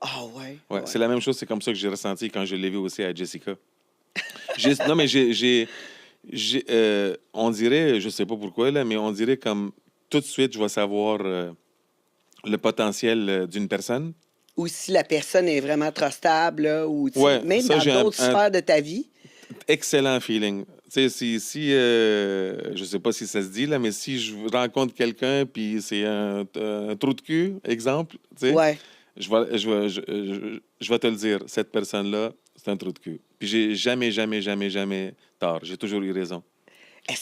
Ah ouais. Ouais, c'est la même chose, c'est comme ça que j'ai ressenti quand je l'ai vu aussi à Jessica. Non, mais on dirait, je sais pas pourquoi, là, mais on dirait comme tout de suite, je vais savoir le potentiel d'une personne. Ou si la personne est vraiment trop stable, là, ou tu sais, Ouais, même ça, dans j'ai d'autres sphères de ta vie. Excellent feeling. Tu sais, si je sais pas si ça se dit, là, mais si je rencontre quelqu'un puis c'est un trou de cul, exemple, tu sais, Ouais. je vais te le dire, cette personne-là, c'est un trou de cul. Puis j'ai jamais tort. J'ai toujours eu raison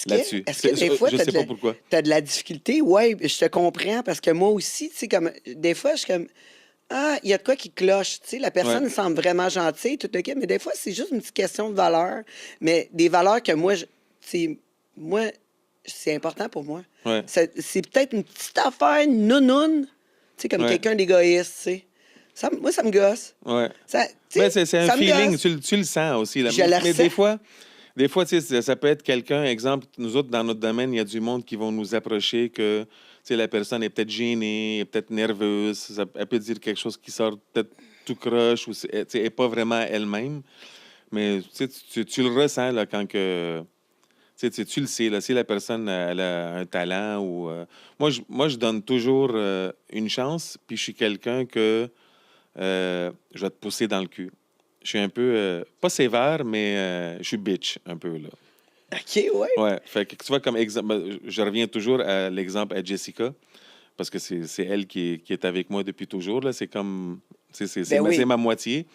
là-dessus. Est-ce que des fois, Je sais pas pourquoi. tu as de la difficulté? Oui, je te comprends parce que moi aussi, tu sais, comme des fois, je suis comme ah, il y a de quoi qui cloche. Tu sais, la personne Ouais. semble vraiment gentille, tout OK, mais des fois, c'est juste une petite question de valeur. Mais des valeurs que moi, moi, c'est important pour moi. Ouais. C'est peut-être une petite affaire nounoune, tu sais, comme Ouais. quelqu'un d'égoïste, tu sais. Moi, ça me gosse. Ouais. Ça, tu sais, Ben, c'est un ça me feeling, gosse. tu le sens aussi. Là. Je le Mais ressens. des fois tu sais, ça peut être quelqu'un, exemple, nous autres, dans notre domaine, il y a du monde qui vont nous approcher que tu sais, la personne est peut-être gênée, est peut-être nerveuse, elle peut dire quelque chose qui sort peut-être tout croche, ou tu sais, elle n'est pas vraiment elle-même. Mais tu sais, tu le ressens là, quand que. Tu le sais, là, si la personne elle a un talent ou. Moi, je donne toujours une chance, puis je suis quelqu'un que je vais te pousser dans le cul. Je suis un peu, pas sévère, mais je suis bitch un peu, là. OK, ouais. Ouais, fait que tu vois, comme exemple, je reviens toujours à l'exemple à Jessica, parce que c'est elle qui est avec moi depuis toujours, là. C'est comme, c'est oui. ma moitié. Tu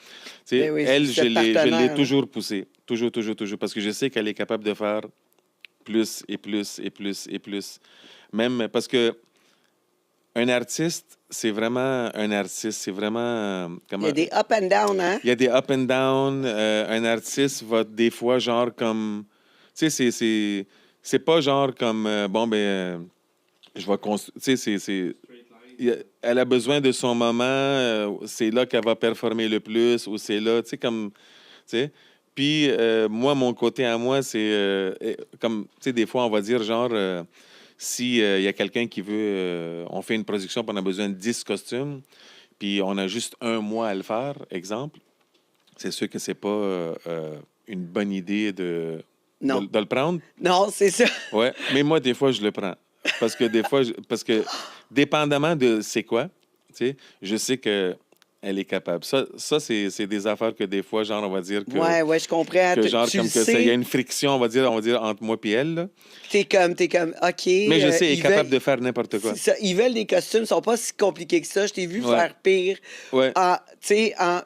sais, Ben oui, elle, c'est je cette l'ai partenaire, toujours poussée. Toujours, parce que je sais qu'elle est capable de faire plus et plus et plus et plus. Même parce que un artiste, c'est vraiment un artiste. C'est vraiment. Il y a des up and down, hein? Il y a des up and down. Un artiste va des fois, genre, comme. Tu sais, c'est pas genre comme. Bon, ben. Je vais construire. Tu sais, elle a besoin de son moment. C'est là qu'elle va performer le plus. Ou c'est là. Tu sais, comme. Tu sais. Puis, moi, mon côté à moi, c'est. Comme. Tu sais, des fois, on va dire, genre. Si il y a quelqu'un qui veut, on fait une production, puis on a besoin de 10 costumes, puis on a juste 1 mois à le faire, exemple, c'est sûr que c'est pas une bonne idée Non. de le prendre. Non, c'est ça. Ouais, mais moi, des fois, je le prends. Parce que des fois, parce que dépendamment de c'est quoi, tu sais, je sais que elle est capable. Ça c'est des affaires que des fois, genre, on va dire que, Ouais, je comprends. que genre, Tu comme le que il y a sais. une friction, on va dire entre moi et elle, là. T'es comme, OK. Mais je sais, elle est ils capable veulent- de faire n'importe quoi. c'est ça, ils veulent des costumes, ils sont pas si compliqués que ça. Je t'ai vu Ouais. faire pire Ouais. en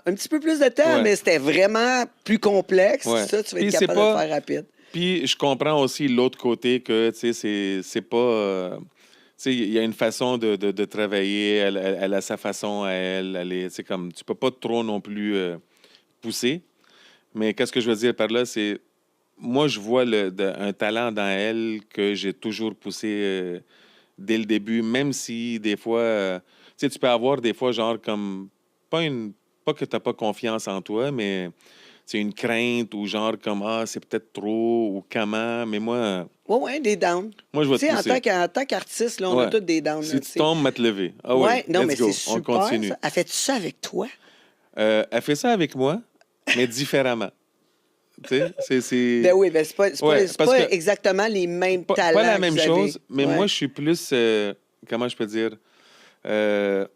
un petit peu plus de temps, Ouais. mais c'était vraiment plus complexe. Ouais. Ça, tu vas Puis être c'est capable de pas- le faire rapide. Puis je comprends aussi l'autre côté que, tu sais, c'est pas... tu sais, il y a une façon de travailler. Elle a sa façon à elle. C'est comme, tu peux pas trop non plus pousser. Mais qu'est-ce que je veux dire par là, c'est moi, je vois un talent dans elle que j'ai toujours poussé dès le début, même si des fois, tu sais, tu peux avoir des fois, genre, comme, pas que tu n'as pas confiance en toi, mais c'est une crainte ou genre, comme, ah, c'est peut-être trop ou comment, mais Ouais, des downs. moi, je Tu vais te sais, pousser. en tant qu'artiste, là, on a Ouais. tous des downs, Si là, tu tu sais. tombes, m'a te lever. Ah oui, Ouais, non, mais let's c'est go, on super, continue. ça. Elle fait ça avec toi? Elle fait ça avec moi, mais différemment. Tu sais, Ben oui, ben Ouais, c'est parce pas que exactement les mêmes pas la talents que même vous chose, avez. mais moi, Ouais. je suis plus, comment je peux dire, euh,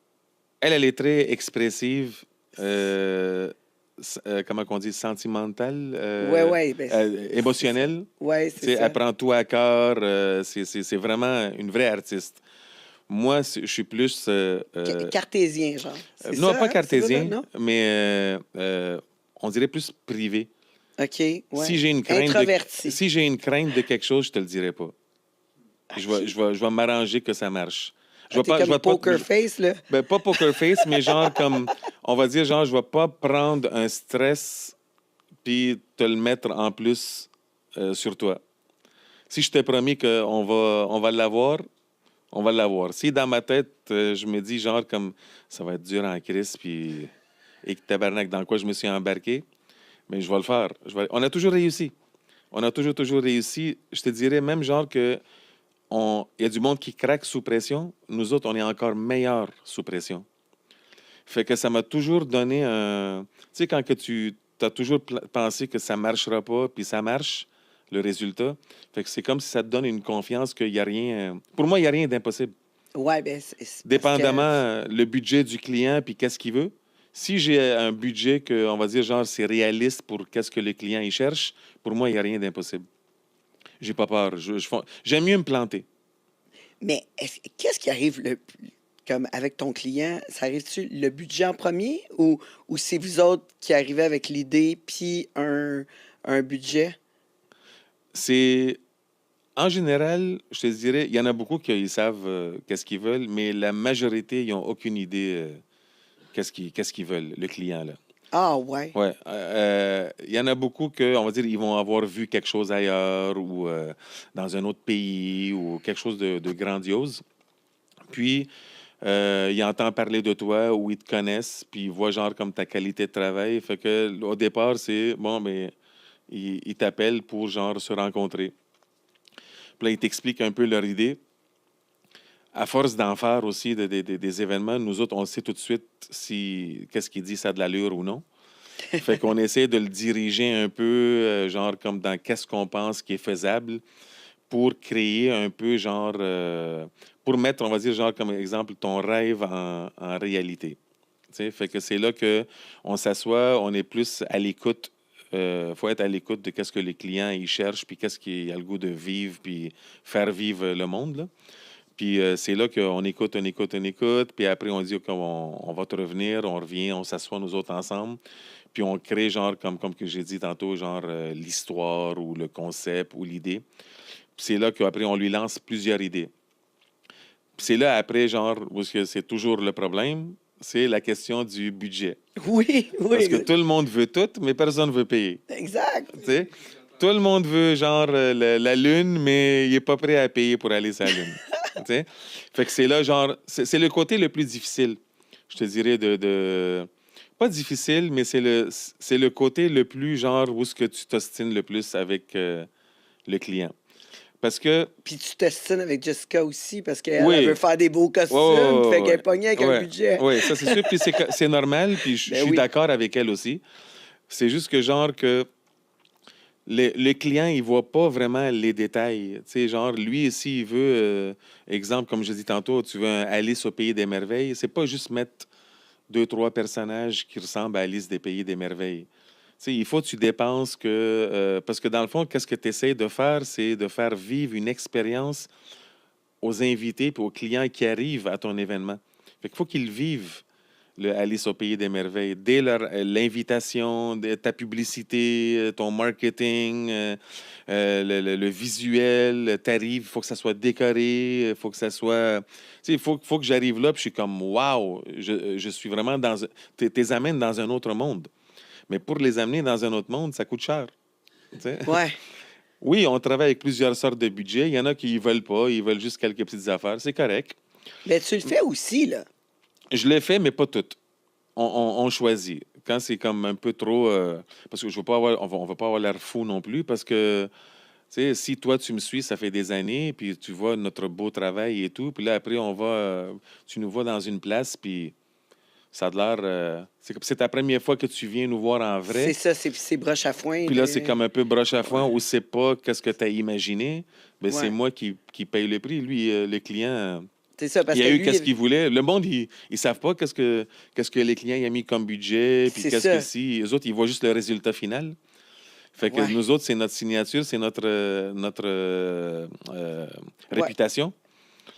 elle est très expressive, comment on dit, sentimentale, Ouais, ouais, ben c'est ça. émotionnelle. Ouais, Tu c'est sais, elle ça. prend tout à cœur. C'est vraiment une vraie artiste. Moi, je suis plus, Cartésien, genre. C'est non, ça, pas hein? C'est quoi, cartésien, non? mais on dirait plus privé. OK, Si ouais. j'ai une crainte de, Introverti. si j'ai une crainte de quelque chose, je te le dirai pas. OK. Je vais m'arranger que ça marche. Ah, t'es Je comme vais pas, poker face, là. ben, pas poker face, mais genre comme, on va dire, genre, je vais pas prendre un stress puis te le mettre en plus sur toi. Si je t'ai promis on va l'avoir, on va l'avoir. Si dans ma tête, je me dis genre comme, ça va être dur en crise, puis, et que tabarnak, dans quoi je me suis embarqué, mais je vais le faire. On a toujours réussi. On a toujours réussi. Je te dirais même genre que il y a du monde qui craque sous pression. Nous autres, on est encore meilleurs sous pression. Fait que ça m'a toujours donné un... Tu sais, quand que tu as toujours pensé que ça marchera pas, puis ça marche, le résultat. Fait que c'est comme si ça te donne une confiance qu'il n'y a rien... Pour moi, il n'y a rien d'impossible. Ouais, ben c'est parce Dépendamment que... le budget du client, puis qu'est-ce qu'il veut. Si j'ai un budget que, on va dire, genre, c'est réaliste pour qu'est-ce que le client il cherche, pour moi, il n'y a rien d'impossible. J'ai pas peur. J'aime mieux me planter. Mais qu'est-ce qui arrive comme avec ton client? Ça arrive-tu le budget en premier ou c'est vous autres qui arrivez avec l'idée puis un budget? C'est En général, je te dirais, il y en a beaucoup qui ils savent qu'est-ce qu'ils veulent, mais la majorité, ils n'ont aucune idée qu'est-ce qu'ils veulent, le client, là. Ah, ouais. Ouais. Il y en a beaucoup que, on va dire, ils vont avoir vu quelque chose ailleurs ou dans un autre pays ou quelque chose de grandiose. Puis, ils entendent parler de toi ou ils te connaissent, puis ils voient genre comme ta qualité de travail. Fait que, au départ, c'est bon, mais ils t'appellent pour genre se rencontrer. Puis là, ils t'expliquent un peu leur idée. À force d'en faire aussi des événements, nous autres, on sait tout de suite si qu'est-ce qu'il dit, ça a de l'allure ou non. Fait qu'on essaie de le diriger un peu, genre comme dans qu'est-ce qu'on pense qui est faisable pour créer un peu, genre, pour mettre, on va dire, genre comme exemple, ton rêve en réalité. Tu sais, fait que c'est là que on s'assoit, on est plus à l'écoute. Faut être à l'écoute de qu'est-ce que les clients ils cherchent, puis qu'est-ce qu'il a le goût de vivre, puis faire vivre le monde, là. Puis c'est là qu'on on écoute, puis après on dit qu'on va te revenir, on revient, on s'assoit nous autres ensemble, puis on crée genre, comme que j'ai dit tantôt, genre l'histoire ou le concept ou l'idée. Puis c'est là qu'après on lui lance plusieurs idées. Puis c'est là après, genre, où c'est toujours le problème, c'est la question du budget. Oui, Parce oui, que tout le monde veut tout, mais personne ne veut payer. exact. Tu sais? Tout le monde veut, genre, la Lune, mais il n'est pas prêt à payer pour aller sur la Lune. Tu sais? Fait que c'est là, genre, c'est le côté le plus difficile, je te dirais, pas difficile, mais c'est le côté le plus, genre, où est-ce que tu t'ostines le plus avec le client. Parce que, Puis tu t'ostines avec Jessica aussi parce qu'elle elle oui, veut faire des beaux ouais, costumes, fait qu'elle ouais, est pognée avec ouais, un ouais, budget. ouais, ça c'est sûr, puis c'est normal, puis je Ben suis oui. d'accord avec elle aussi. C'est juste que, genre, que le client, il voit pas vraiment les détails. Tu sais, genre, lui, s'il veut, exemple, comme je dis tantôt, tu veux un Alice au Pays des Merveilles, c'est pas juste mettre deux, trois personnages qui ressemblent à Alice des Pays des Merveilles. Tu sais, il faut que tu dépenses que... parce que dans le fond, qu'est-ce que tu essaies de faire? C'est de faire vivre une expérience aux invités et aux clients qui arrivent à ton événement. Fait qu'il faut qu'ils vivent le Alice au Pays des Merveilles. Dès l'invitation, ta publicité, ton marketing, le visuel, t'arrives, il faut que ça soit décoré, il faut que ça soit... Tu sais, il faut que j'arrive là, puis je suis comme, wow, je suis vraiment dans... T'es amènes dans un autre monde. Mais pour les amener dans un autre monde, ça coûte cher. Tu sais? Ouais. Oui, on travaille avec plusieurs sortes de budgets. Il y en a qui ne veulent pas, ils veulent juste quelques petites affaires. C'est correct. Mais tu le fais aussi, là. Je l'ai fait, mais pas toutes. On choisit. Quand c'est comme un peu trop... parce que je veux pas avoir, on va pas avoir l'air fou non plus, parce que tu sais, si toi, tu me suis, ça fait des années, puis tu vois notre beau travail et tout, puis là, après, tu nous vois dans une place, puis ça a l'air... c'est ta première fois que tu viens nous voir en vrai. C'est ça, c'est broche à foin. Puis là, c'est comme un peu broche à foin, ou c'est pas qu'est-ce que tu as imaginé. Ben, c'est moi qui paye le prix. Lui, le client... C'est ça, parce il que a eu lui, qu'est-ce qu'il voulait. Le monde, ils savent pas qu'est-ce que les clients ont mis comme budget, puis C'est qu'est-ce ça. que si. Eux autres, ils voient juste le résultat final. Fait que Ouais. nous autres, c'est notre signature, c'est notre réputation.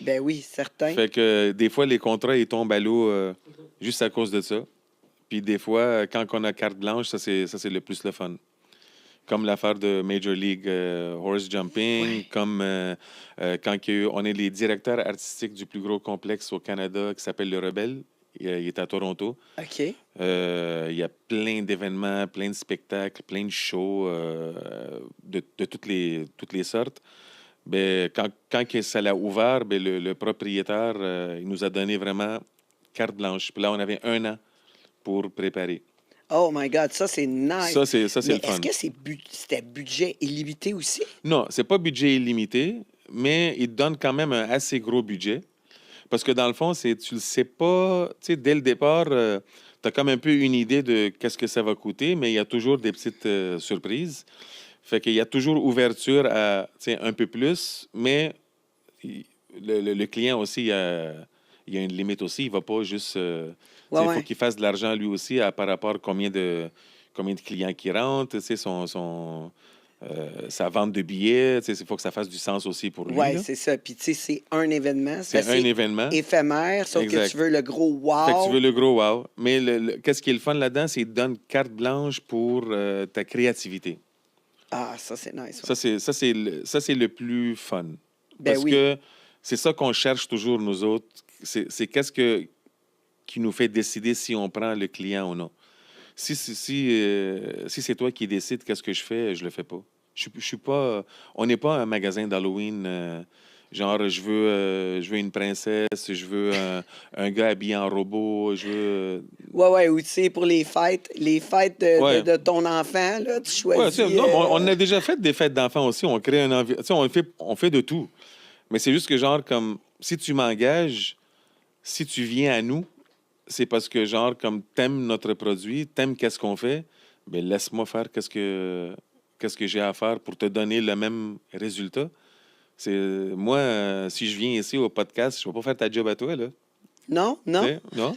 Ben oui, certain. Fait que des fois, les contrats, ils tombent à l'eau juste à cause de ça. Puis des fois, quand on a carte blanche, ça, c'est le plus le fun. Comme l'affaire de Major League Horse Jumping, comme quand on est les directeurs artistiques du plus gros complexe au Canada qui s'appelle Le Rebelle. Il est à Toronto. OK. Il y a plein d'événements, plein de spectacles, plein de shows de toutes les sortes. Ben, quand ça l'a ouvert, ben, le propriétaire il nous a donné vraiment carte blanche. Puis là, on avait 1 an pour préparer. Oh my God, ça, c'est nice. Ça, c'est Mais le fun. est-ce que c'était budget illimité aussi? Non, c'est pas budget illimité, mais il te donne quand même un assez gros budget. Parce que dans le fond, tu le sais pas, tu sais, dès le départ, tu as comme un peu une idée de qu'est-ce que ça va coûter, mais il y a toujours des petites surprises. Fait qu'il y a toujours ouverture à, tu sais, un peu plus, mais le client aussi, il y a une limite aussi. Il va pas juste... tu sais, il faut qu'il fasse de l'argent lui aussi par rapport à combien de clients qui rentrent, tu sais, sa vente de billets, il faut que ça fasse du sens aussi pour lui. Oui, là. c'est ça. Puis, tu sais, c'est un événement. C'est un événement. Éphémère, sauf Exact. que tu veux le gros wow. Fait que tu veux le gros wow. Mais qu'est-ce qui est le fun là-dedans, c'est qu'il te donne carte blanche pour ta créativité. Ah, ça, c'est nice. Ouais. Ça, c'est le plus fun. Ben Parce oui. que c'est ça qu'on cherche toujours, nous autres. C'est qu'est-ce qui nous fait décider si on prend le client ou non. Si c'est toi qui décides qu'est-ce que je fais, je le fais pas. Je suis pas... On n'est pas un magasin d'Halloween... genre, je veux une princesse, je veux un gars habillé en robot, je veux... Ouais, ou tu sais, pour les fêtes de ton enfant, là, tu choisis... Ouais, non, on a déjà fait des fêtes d'enfants aussi. On crée un environnement. On fait de tout. Mais c'est juste que, genre, comme, si tu m'engages, si tu viens à nous, c'est parce que, genre, comme t'aimes notre produit, t'aimes qu'est-ce qu'on fait, bien, laisse-moi faire qu'est-ce que j'ai à faire pour te donner le même résultat. Moi, si je viens ici au podcast, je ne vais pas faire ta job à toi, là. Non? T'sais, non?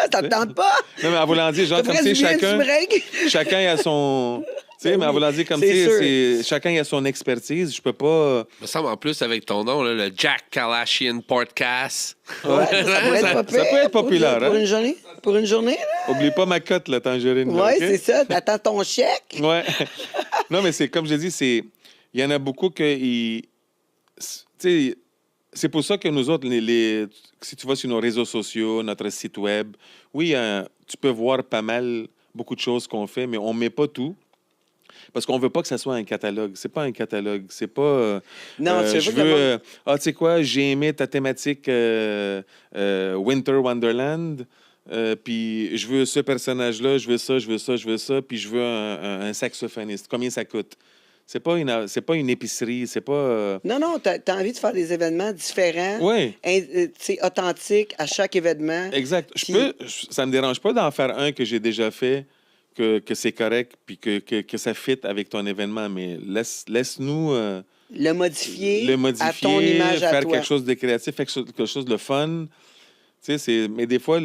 Ça te tente pas? Non, mais en voulant dire, genre, comme, tu sais, chacun a son... Tu sais, mais en voulant dire, comme, tu sais, chacun a son expertise. Je peux pas... Il me semble, en plus, avec ton nom, là, le Jack Kardashian Podcast. Ouais, ça pourrait être Ça peut être populaire, Pour hein? une journée? Pour une journée, là? Oublie pas ma cote, la tangerine. Oui, là, OK? c'est ça. T'attends ton chèque. Ouais. Non, mais c'est comme je dis, il y en a beaucoup qui... Tu sais, c'est pour ça que nous autres, si tu vas sur nos réseaux sociaux, notre site web, oui, tu peux voir beaucoup de choses qu'on fait, mais on ne met pas tout. Parce qu'on ne veut pas que ça soit un catalogue. C'est pas un catalogue. C'est pas... Non, tu je veux... tu sais quoi, j'ai aimé ta thématique Winter Wonderland, puis je veux ce personnage-là, je veux ça, je veux ça, je veux ça, puis je veux un saxophoniste. Combien ça coûte? C'est pas une épicerie, c'est pas... Non, t'as envie de faire des événements différents, Oui. Authentiques à chaque événement. Exact. Ça me dérange pas d'en faire un que j'ai déjà fait, que c'est correct, puis que ça fit avec ton événement, mais laisse-nous... le modifier à ton modifier, image à faire toi. quelque chose de créatif, faire quelque chose de fun. Tu sais, mais des fois,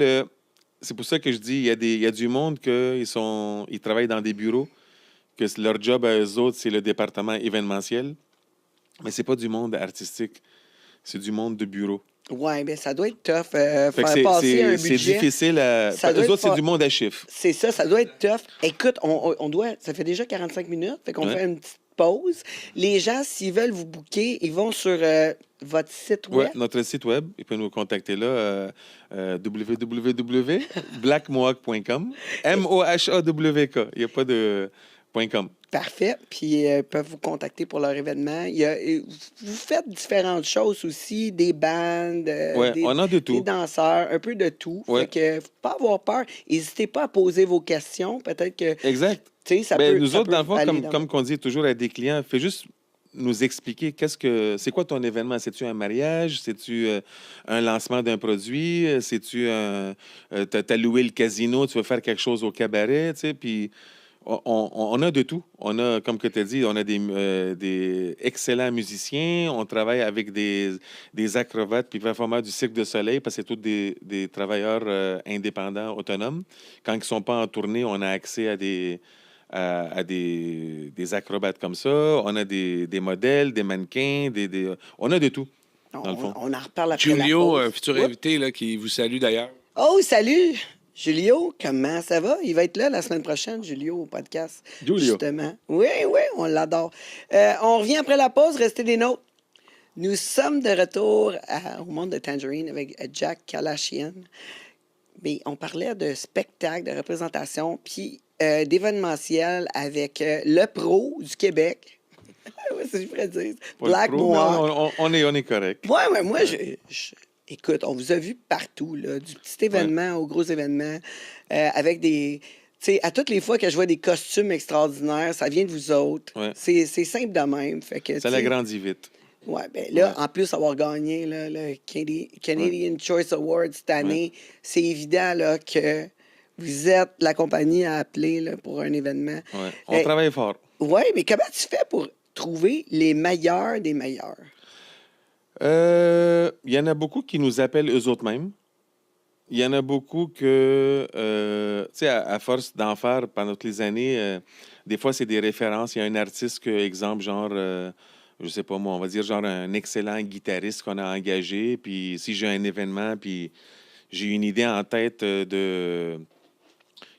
c'est pour ça que je dis, il y a du monde ils travaillent dans des bureaux, que leur job à eux autres, c'est le département événementiel, mais c'est pas du monde artistique, c'est du monde de bureau. Oui, bien, ça doit être tough. Fait que Faire passer un c'est budget. difficile à. Ça doit Eux être autres, c'est du monde à chiffres. C'est ça, ça doit être tough. Écoute, on doit. Ça fait déjà 45 minutes, fait qu'on Ouais. fait une petite pause. Les gens, s'ils veulent vous booker, ils vont sur votre site Ouais, web. notre site web, ils peuvent nous contacter là, www.blackmohawk.com. MOHAWK. Il n'y a pas de .com. Parfait. Puis ils peuvent vous contacter pour leur événement. Vous faites différentes choses aussi, des bandes, Ouais, on a de des tout. danseurs, un peu de tout. Ouais. Fait que faut pas avoir peur. N'hésitez pas à poser vos questions. Peut-être que Exact. tu sais, ça Ben, peut. nous ça autres, peut dans le fond, aller comme qu'on dit toujours à des clients, fais juste nous expliquer c'est quoi ton événement? C'est-tu un mariage? C'est-tu un lancement d'un produit? C'est-tu t'as loué le casino, tu veux faire quelque chose au cabaret, tu sais, puis on a de tout. On a, comme que tu as dit, on a des excellents musiciens, on travaille avec des acrobates puis performeurs du Cirque du Soleil parce que c'est tous des travailleurs indépendants, autonomes. Quand ils ne sont pas en tournée, on a accès à des acrobates comme ça. On a des modèles, des mannequins, on a de tout, dans le fond. On en reparle après la Julio, pause. un futur Oups. invité là, qui vous salue d'ailleurs. Oh, salut! Julio, comment ça va? Il va être là la semaine prochaine, Julio, au podcast. Julio. Justement. Oui, oui, on l'adore. On revient après la pause, restez des nôtres. Nous sommes de retour au monde de Tangerine avec Jack Kalachian. Mais on parlait de spectacle, de représentation, puis d'événementiel avec le pro du Québec. Ouais, c'est ce que je pourrais dire. Pas le Black pro, mais Mohawk. on est correct. Ouais, moi, écoute, on vous a vu partout, là, du petit événement au gros événement, avec des. Tu sais, à toutes les fois que je vois des costumes extraordinaires, ça vient de vous autres. Ouais. C'est simple de même. Fait que, Ça tu sais, l'agrandit vite. ouais, ben là, Ouais. en plus, avoir gagné là, le Canadian Choice Award cette année, c'est évident là, que vous êtes la compagnie à appeler là, pour un événement. Ouais. On travaille fort. Oui, mais comment tu fais pour trouver les meilleurs des meilleurs? Il y en a beaucoup qui nous appellent eux autres mêmes. Il y en a beaucoup que, tu sais, à force d'en faire pendant toutes les années, des fois, c'est des références. Il y a un artiste que, exemple, genre, je sais pas moi, on va dire genre un excellent guitariste qu'on a engagé. Puis si j'ai un événement, puis j'ai une idée en tête de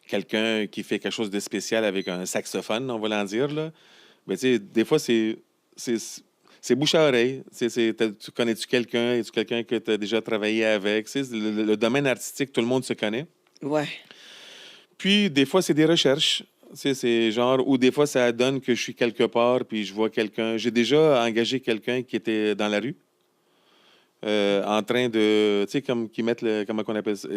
quelqu'un qui fait quelque chose de spécial avec un saxophone, on va l'en dire, là. Ben, tu sais, des fois, c'est bouche à oreille. Tu connais-tu quelqu'un? Es-tu quelqu'un que tu as déjà travaillé avec? Tu sais, le domaine artistique, tout le monde se connaît. Ouais. Puis, des fois, c'est des recherches. Tu sais, c'est genre, ou des fois, ça donne que je suis quelque part, puis je vois quelqu'un. J'ai déjà engagé quelqu'un qui était dans la rue, en train de. Tu sais, comme qui mettent le. Comment on appelle ça?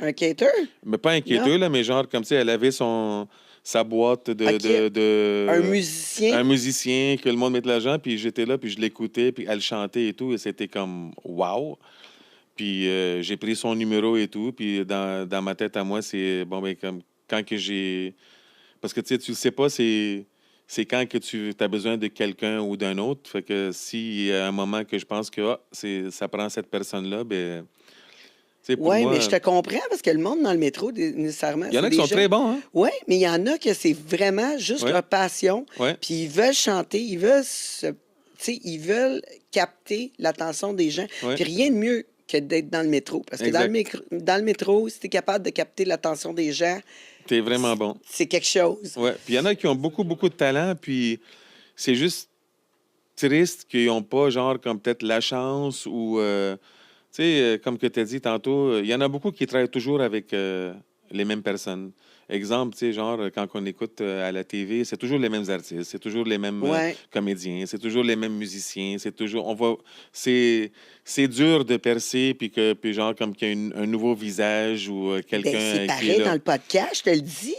Un cater? Mais pas inquiéteux, là, mais genre, comme tu sais, elle avait sa boîte de. Un musicien? Un musicien, que le monde met de l'argent, puis j'étais là, puis je l'écoutais, puis elle chantait et tout, et c'était comme wow. Puis j'ai pris son numéro et tout, puis dans ma tête à moi, c'est bon, ben, comme quand que j'ai. Parce que tu sais, tu le sais pas, c'est quand que tu as besoin de quelqu'un ou d'un autre. Fait que s'il y a un moment que je pense que ça prend cette personne-là, ben. Tu sais, pour Oui, moi, mais je te comprends parce que le monde dans le métro, nécessairement. il y en a c'est qui des sont gens- très bons, hein? Oui, mais il y en a que c'est vraiment juste Ouais. leur passion. Ouais. Puis ils veulent chanter, ils veulent tu sais, ils veulent capter l'attention des gens. Ouais. Puis rien de mieux que d'être dans le métro. Parce que dans le métro, si tu es capable de capter l'attention des gens, T'es vraiment bon. c'est quelque chose. Ouais. Puis il y en a qui ont beaucoup, beaucoup de talent, puis c'est juste triste qu'ils n'ont pas, genre, comme peut-être la chance ou, tu sais, comme que tu as dit tantôt, il y en a beaucoup qui travaillent toujours avec les mêmes personnes. Exemple, tu sais, genre, quand on écoute à la TV, c'est toujours les mêmes artistes, c'est toujours les mêmes Ouais. comédiens, c'est toujours les mêmes musiciens, c'est toujours, c'est dur de percer, puis genre, comme qu'il y a un nouveau visage ou quelqu'un Ben, c'est qui est pareil là. dans le podcast, je te le dis. Là.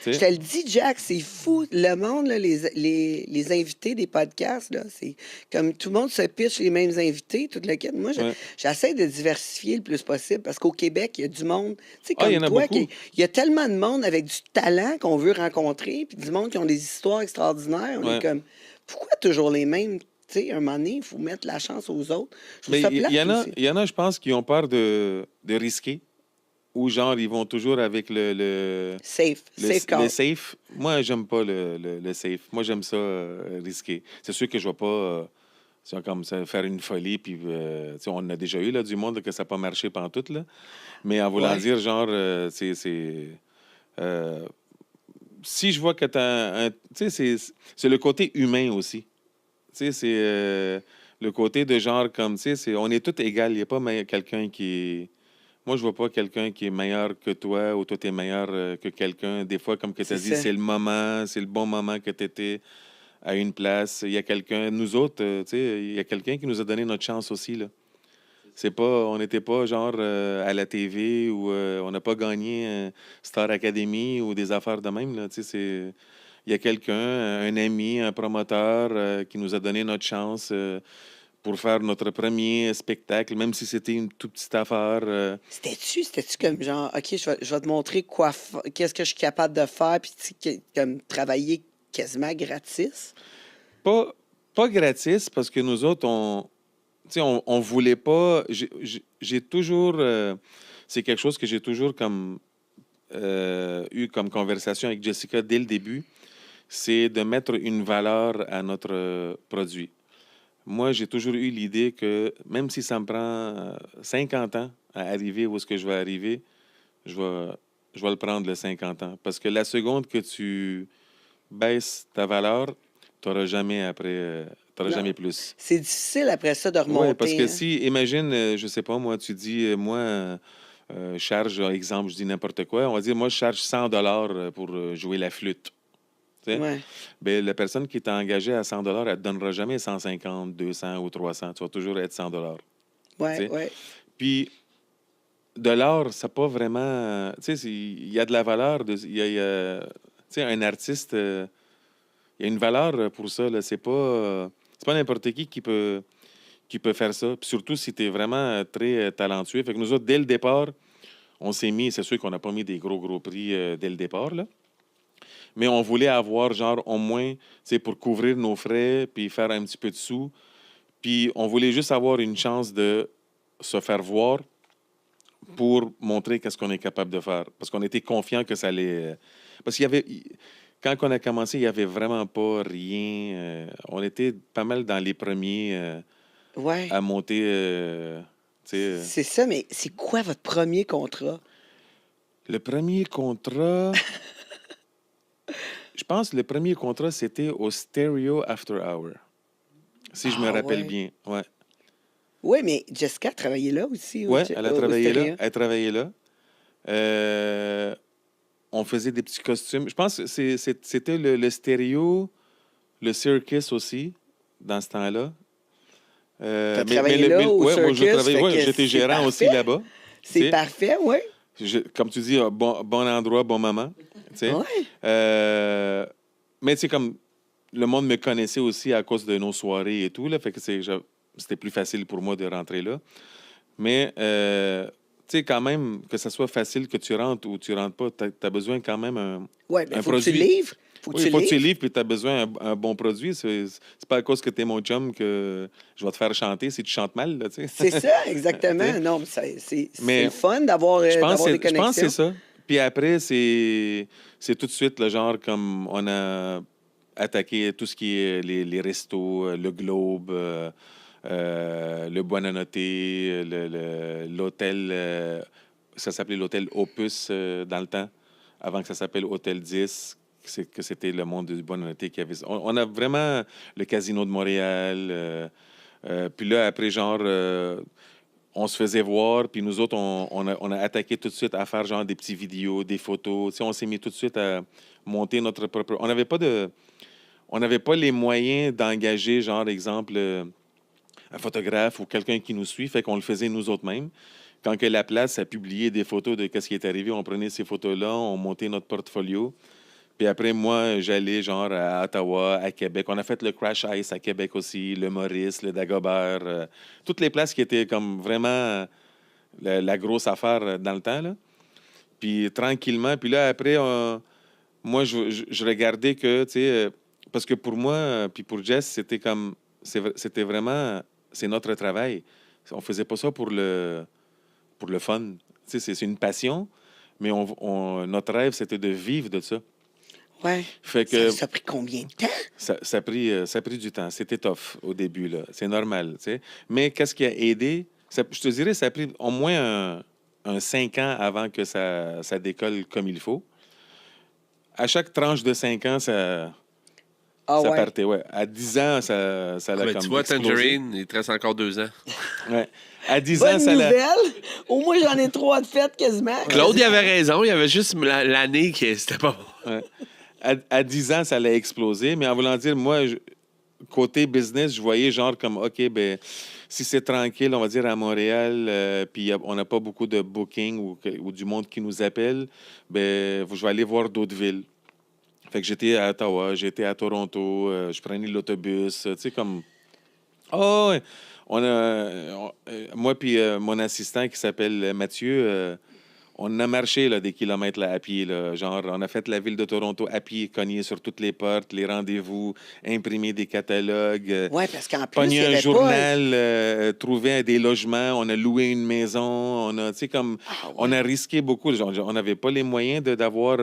Tu Je sais? te le dis, Jack, c'est fou. Le monde, là, les invités des podcasts, là, c'est comme tout le monde se pitche les mêmes invités, toute la quête. Moi, Ouais. j'essaie de diversifier le plus possible parce qu'au Québec, il y a du monde. Tu sais, Ah, comme il y en a toi, beaucoup. il y a tellement de monde avec du talent qu'on veut rencontrer, puis du monde qui ont des histoires extraordinaires. On Ouais. est comme, pourquoi toujours les mêmes? Tu sais, un moment donné, il faut mettre la chance aux autres. Je trouve Mais ça il plate y en a, aussi. il y en a, je pense, qui ont peur de risquer. Ou genre, ils vont toujours avec Safe call. le safe. Moi, j'aime pas le safe. Moi, j'aime ça risquer. C'est sûr que je vais pas C'est comme ça, faire une folie, puis tu sais, on a déjà eu là, du monde que ça n'a pas marché pantoute, là. Mais en voulant Ouais, dire, genre, euh, si je vois que tu as un. Tu sais, c'est le côté humain aussi. Tu sais, c'est le côté de genre comme, tu sais, on est tous égaux. Il n'y a pas quelqu'un qui est. Moi, je vois pas quelqu'un qui est meilleur que toi ou toi, tu es meilleur que quelqu'un. Des fois, comme que tu c'est as dit, ça. c'est le moment, c'est le bon moment que tu étais à une place. Il y a quelqu'un, nous autres, tu sais, il y a quelqu'un qui nous a donné notre chance aussi, là. C'est pas, on n'était pas genre à la TV ou on n'a pas gagné Star Academy ou des affaires de même, là. Tu sais, il y a quelqu'un, un ami, un promoteur qui nous a donné notre chance pour faire notre premier spectacle, même si c'était une toute petite affaire. C'était-tu comme genre, OK, je vais te montrer qu'est-ce que je suis capable de faire, puis tu sais, comme travailler quasiment gratis? Pas, pas gratis, parce que nous autres, tu sais, on voulait pas. J'ai toujours. C'est quelque chose que j'ai toujours comme eu comme conversation avec Jessica dès le début, c'est de mettre une valeur à notre produit. Moi, j'ai toujours eu l'idée que même si ça me prend 50 ans à arriver où est-ce que je vais arriver, je vais, je vais le prendre le 50 ans. Parce que la seconde que tu baisses ta valeur, tu n'auras jamais après, t'auras Non. jamais plus. C'est difficile après ça de Oui, parce remonter, que hein? si, imagine, je sais pas, moi, tu dis, moi, charge, exemple, je dis n'importe quoi, on va dire, moi, je charge 100 $ pour jouer la flûte. Tu sais? Ouais, Ben, la personne qui est engagée à 100 $ elle ne te donnera jamais 150, 200 ou 300. Tu vas toujours être 100 $. Tu ouais, sais? ouais. Puis, de l'art, ça pas vraiment. Tu sais, il y a de la valeur. Tu sais, un artiste, il y a une valeur pour ça. Là. C'est pas n'importe qui peut faire ça. Puis surtout si tu es vraiment très talentueux. Fait que nous autres, dès le départ, on s'est mis. C'est sûr qu'on n'a pas mis des gros prix dès le départ, là. Mais on voulait avoir, genre, au moins, c'est pour couvrir nos frais, puis faire un petit peu de sous. Puis on voulait juste avoir une chance de se faire voir pour montrer qu'est-ce qu'on est capable de faire. Parce qu'on était confiant que ça allait. Parce qu'il y avait. Quand on a commencé, il n'y avait vraiment pas rien. On était pas mal dans les premiers Ouais. à monter. Tu sais, C'est ça, mais c'est quoi votre premier contrat? le premier contrat. Je pense que le premier contrat, c'était au Stereo After Hour. Si je me Ah rappelle ouais. bien. Ouais. Oui, mais Jessica a travaillé là aussi, Ouais, elle a au travaillé là. Stéréo. Elle a travaillé là. Euh, on faisait des petits costumes. Je pense que c'était le stéréo, le circus aussi, dans ce temps-là. T'as travaillé là au Ouais, moi, je Circus, travaillais. fait Ouais, que j'étais c'est gérant aussi parfait. là-bas. Tu C'est sais, parfait, oui. Comme tu dis, bon endroit, bon moment. Tu sais. Ouais. Euh, mais tu sais, comme le monde me connaissait aussi à cause de nos soirées et tout, là, fait que c'était plus facile pour moi de rentrer là. Mais, tu sais, quand même, que ça soit facile que tu rentres ou tu rentres pas, tu as besoin quand même Ouais, mais un faut que tu produit. livres. Faut que Oui, il tu faut que tu livres. livres, puis tu as besoin d'un bon produit. C'est pas à cause que tu es mon chum que je vais te faire chanter si tu chantes mal, là, tu sais. C'est ça, Tu sais. exactement. Non, mais c'est le Mais fun d'avoir des je pense que c'est connexions. ça. Puis après, c'est tout de suite le genre comme on a attaqué tout ce qui est les restos, le Globe, le Buonanotte, l'hôtel, ça s'appelait l'hôtel Opus dans le temps, avant que ça s'appelle Hôtel 10, que c'était le monde du Buonanotte qui avait. On a vraiment le Casino de Montréal. Puis là, après, genre, on se faisait voir, puis nous autres, on a attaqué tout de suite à faire genre des petits vidéos, des photos. Tu sais, on s'est mis tout de suite à monter notre propre. On n'avait pas les moyens d'engager, genre, exemple, un photographe ou quelqu'un qui nous suit, fait qu'on le faisait nous autres mêmes. Quand que la place a publié des photos de ce qui est arrivé, on prenait ces photos-là, on montait notre portfolio. Puis après, moi, j'allais genre à Ottawa, à Québec. On a fait le Crash Ice à Québec aussi, le Maurice, le Dagobert, toutes les places qui étaient comme vraiment la grosse affaire dans le temps, là. Puis tranquillement, puis là, après, moi, je regardais que, tu sais, parce que pour moi, puis pour Jess, c'était comme, c'était vraiment, c'est notre travail. On faisait pas ça pour le fun. Tu sais, c'est une passion, mais notre rêve, c'était de vivre de ça. Ouais. Fait que Ça a pris combien de temps? ça a pris du temps. C'était tough au début, là. C'est normal, tu sais. Mais qu'est-ce qui a aidé? Je te dirais, ça a pris au moins un 5 ans avant que ça décolle comme il faut. À chaque tranche de 5 ans, Ah ça ouais. partait, ouais. À 10 ans, ça l'a Ben, comme tu vois, explosé. Tangerine, il te reste encore 2 ans. Ouais. À 10 ans, Bonne ça l'a... nouvelle! Au moins, j'en ai 3 de fête quasiment. Claude, il avait raison. Il y avait juste l'année qui c'était pas bon. Ouais. À 10 ans, ça l'a explosé. Mais en voulant dire, moi, côté business, je voyais genre comme, OK, ben si c'est tranquille, on va dire à Montréal, puis on n'a pas beaucoup de booking ou du monde qui nous appelle, ben je vais aller voir d'autres villes. Fait que j'étais à Ottawa, j'étais à Toronto, je prenais l'autobus, tu sais, comme... Oh, ouais. Moi puis mon assistant qui s'appelle Mathieu, on a marché là, des kilomètres là, à pied. Là. Genre, on a fait la ville de Toronto à pied, cogné sur toutes les portes, les rendez-vous, imprimé des catalogues, Ouais, parce qu'en plus, il pogné y un avait journal, trouvé des logements, on a loué une maison, on a, tu sais, comme, Ah ouais. on a risqué beaucoup. Genre, on n'avait pas les moyens d'avoir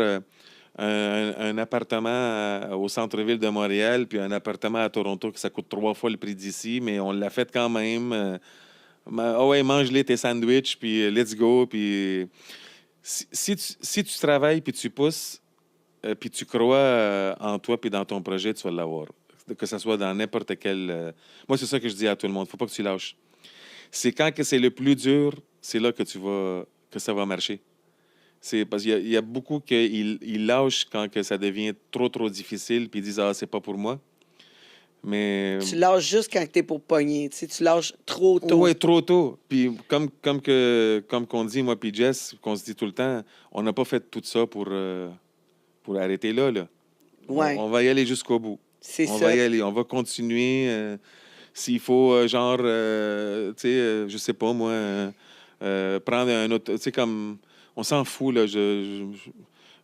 un appartement au centre-ville de Montréal, puis un appartement à Toronto que ça coûte 3 fois le prix d'ici, mais on l'a fait quand même. Ouais, mange-les tes sandwichs, puis let's go, puis... Si tu travailles puis tu pousses, puis tu crois en toi puis dans ton projet, tu vas l'avoir. Que ce soit dans n'importe quel... Moi, c'est ça que je dis à tout le monde. Faut pas que tu lâches. C'est quand que c'est le plus dur, c'est là que que ça va marcher. C'est parce qu'il y a beaucoup qui ils lâchent quand que ça devient trop difficile puis ils disent ah c'est pas pour moi. Mais Tu lâches juste quand t'es pour pogner. Tu sais, tu lâches trop tôt. ouais, trop tôt. Puis comme qu'on dit moi puis Jess, qu'on se dit tout le temps, on n'a pas fait tout ça pour arrêter là, là. Ouais, On va y aller jusqu'au bout. c'est On ça. va y aller. On va continuer. S'il faut, genre, tu sais, je sais pas, moi, prendre un autre. Tu sais, comme. On s'en fout, là.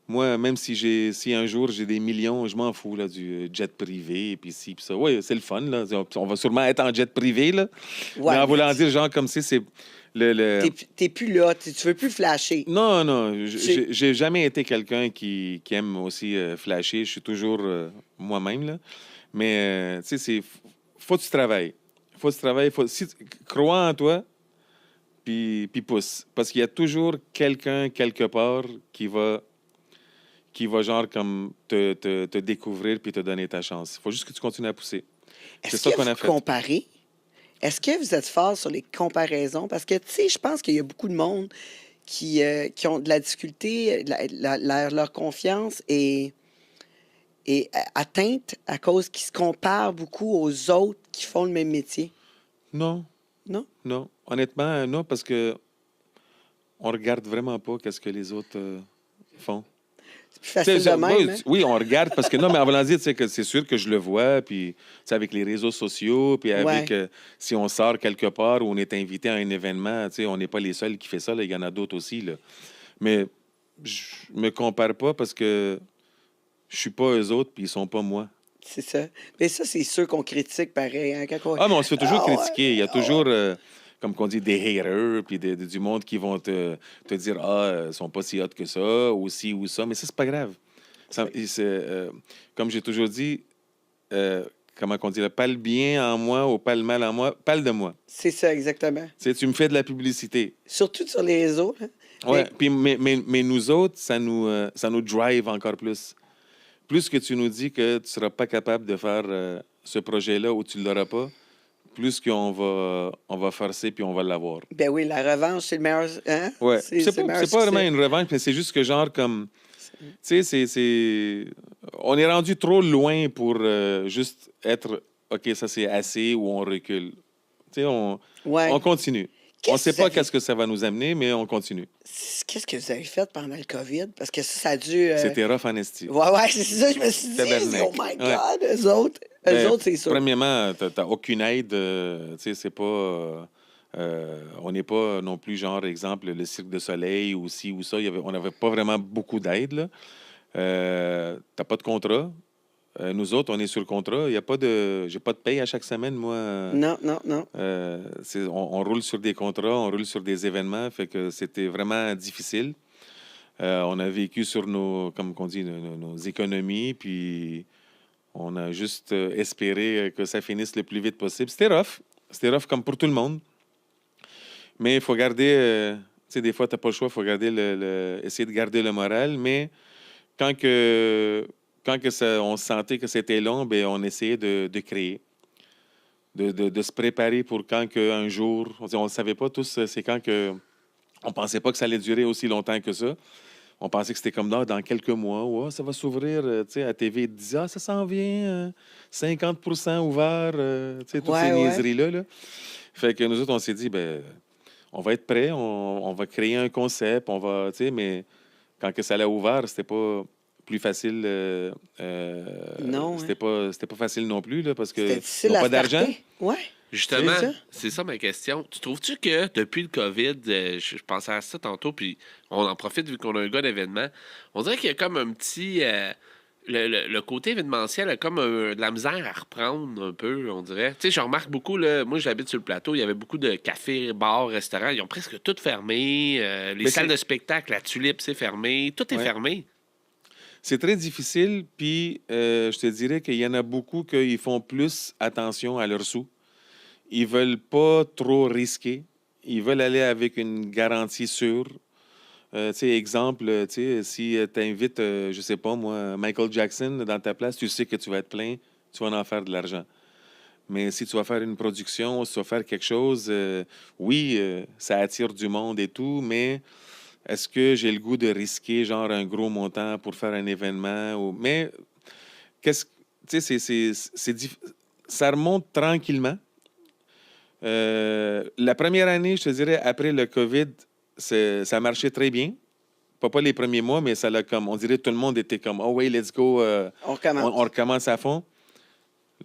Moi, même si un jour j'ai des millions, je m'en fous, là, du jet privé, et puis ci, puis ça. Oui, c'est le fun, là. On va sûrement être en jet privé, là. Ouais, Mais en mais voulant dire, genre, comme si c'est. t'es plus là. Tu veux plus flasher. Non, non, C'est- j'ai jamais été quelqu'un qui aime aussi flasher. Je suis toujours moi-même, là. Mais, tu sais, faut que tu travailles. Faut que tu travailles. Crois en toi, puis pousse. Parce qu'il y a toujours quelqu'un, quelque part, qui va genre, comme, te découvrir puis te donner ta chance. Il faut juste que tu continues à pousser. C'est Est-ce ça que qu'on a vous fait. comparez? Est-ce que vous êtes fort sur les comparaisons? Parce que, tu sais, je pense qu'il y a beaucoup de monde qui ont de la difficulté, leur confiance est atteinte à cause qu'ils se comparent beaucoup aux autres qui font le même métier. Non, Non? non. Honnêtement, non, parce que on regarde vraiment pas qu'est-ce que les autres font. C'est plus Tu sais, facile de même, hein? oui, on regarde parce que non, mais en voulant dire, tu sais, que c'est sûr que je le vois, puis tu sais, avec les réseaux sociaux, puis avec Ouais. si on sort quelque part ou on est invité à un événement, tu sais, on n'est pas les seuls qui fait ça, là, il y en a d'autres aussi, là. Mais je me compare pas parce que je suis pas eux autres, puis ils sont pas moi. C'est ça. Mais ça, c'est sûr qu'on critique pareil, hein, quand on... Ah, mais on se fait toujours Ah ouais, critiquer. Il y a ah ouais. toujours, comme qu'on dit, des haters, puis du monde qui vont te dire, ah, ils sont pas si hot que ça, ou ci ou ça. Mais ça, c'est pas grave. Comme j'ai toujours dit, comment qu'on dit, là, pas le bien en moi ou pas le mal en moi, parle de moi. C'est ça, exactement. Tu sais, tu me fais de la publicité. Surtout sur les réseaux. Hein. Ouais, Mais- puis, mais nous autres, ça nous drive encore plus. Plus que tu nous dis que tu seras pas capable de faire ce projet-là ou tu l'auras pas, plus on va forcer puis on va l'avoir. ben oui, la revanche, c'est le meilleur. Hein? Ouais. C'est le meilleur C'est pas vraiment succès. une revanche, mais c'est juste que genre comme. Tu sais, on est rendu trop loin pour juste être OK, ça c'est assez ou on recule. Tu sais, Ouais. on continue. On Qu'est-ce sait que pas vous avez- qu'est-ce que ça va nous amener, mais on continue. Qu'est-ce que vous avez fait pendant le COVID? Parce que ça a dû. C'était rough en esti. Ouais, ouais, c'est ça, je me suis dit, Tabarnak. oh my Ouais. God, eux autres, Ben, c'est sûr. Premièrement, t'as aucune aide. Tu sais, c'est pas. On n'est pas non plus, genre, exemple, le Cirque de Soleil ou ci ou ça. On n'avait pas vraiment beaucoup d'aide, là. T'as pas de contrat. Nous autres, on est sur contrat. Il y a pas de. J'ai pas de paye à chaque semaine, moi. Non, non, non. On roule sur des contrats, on roule sur des événements. Fait que c'était vraiment difficile. On a vécu sur comme on dit, nos économies, puis on a juste espéré que ça finisse le plus vite possible. C'était rough. C'était rough comme pour tout le monde. Mais il faut garder... tu sais, des fois, tu n'as pas le choix. Il faut garder essayer de garder le moral. Mais quand que on sentait que c'était long, ben, on essayait de créer. De se préparer pour quand un jour... On ne le savait pas tous. C'est quand que... On pensait pas que ça allait durer aussi longtemps que ça. On pensait que c'était comme dans quelques mois. Ouais, ça va s'ouvrir. Tu sais, à TV, ils disaient, ça s'en vient. 50% ouvert. Tu sais, toutes ces Ouais. niaiseries-là. Là. Fait que nous autres, on s'est dit, ben, on va être prêts. On va créer un concept. On va, tu sais, mais quand que ça l'a ouvert, c'était pas plus facile. Non, hein. C'était pas facile non plus, là, parce C'était qu'ils difficile n'ont à pas d'argent. starter. Ouais. Justement, C'est ça. c'est ça ma question. Tu trouves-tu que depuis le COVID, je pensais à ça tantôt, puis on en profite vu qu'on a un gars d'événement, on dirait qu'il y a comme un petit... le côté événementiel a comme de la misère à reprendre un peu, on dirait. Tu sais, je remarque beaucoup, là, moi j'habite sur le plateau, il y avait beaucoup de cafés, bars, restaurants, ils ont presque tout fermé. Les Mais salles de spectacle, la Tulipe, c'est fermé. Tout est Ouais. fermé. C'est très difficile, puis je te dirais qu'il y en a beaucoup qui font plus attention à leurs sous. Ils veulent pas trop risquer. Ils veulent aller avec une garantie sûre. Tu sais, exemple, tu sais, si tu invites, je sais pas moi, Michael Jackson dans ta place, tu sais que tu vas être plein, tu vas en faire de l'argent. Mais si tu vas faire une production, si tu vas faire quelque chose, oui, ça attire du monde et tout, mais est-ce que j'ai le goût de risquer genre un gros montant pour faire un événement? Mais qu'est-ce tu sais, ça remonte tranquillement. La première année, je te dirais, après le COVID, ça marchait très bien. Pas les premiers mois, mais ça l'a comme, on dirait tout le monde était comme, oh oui, let's go, On recommence. on recommence à fond.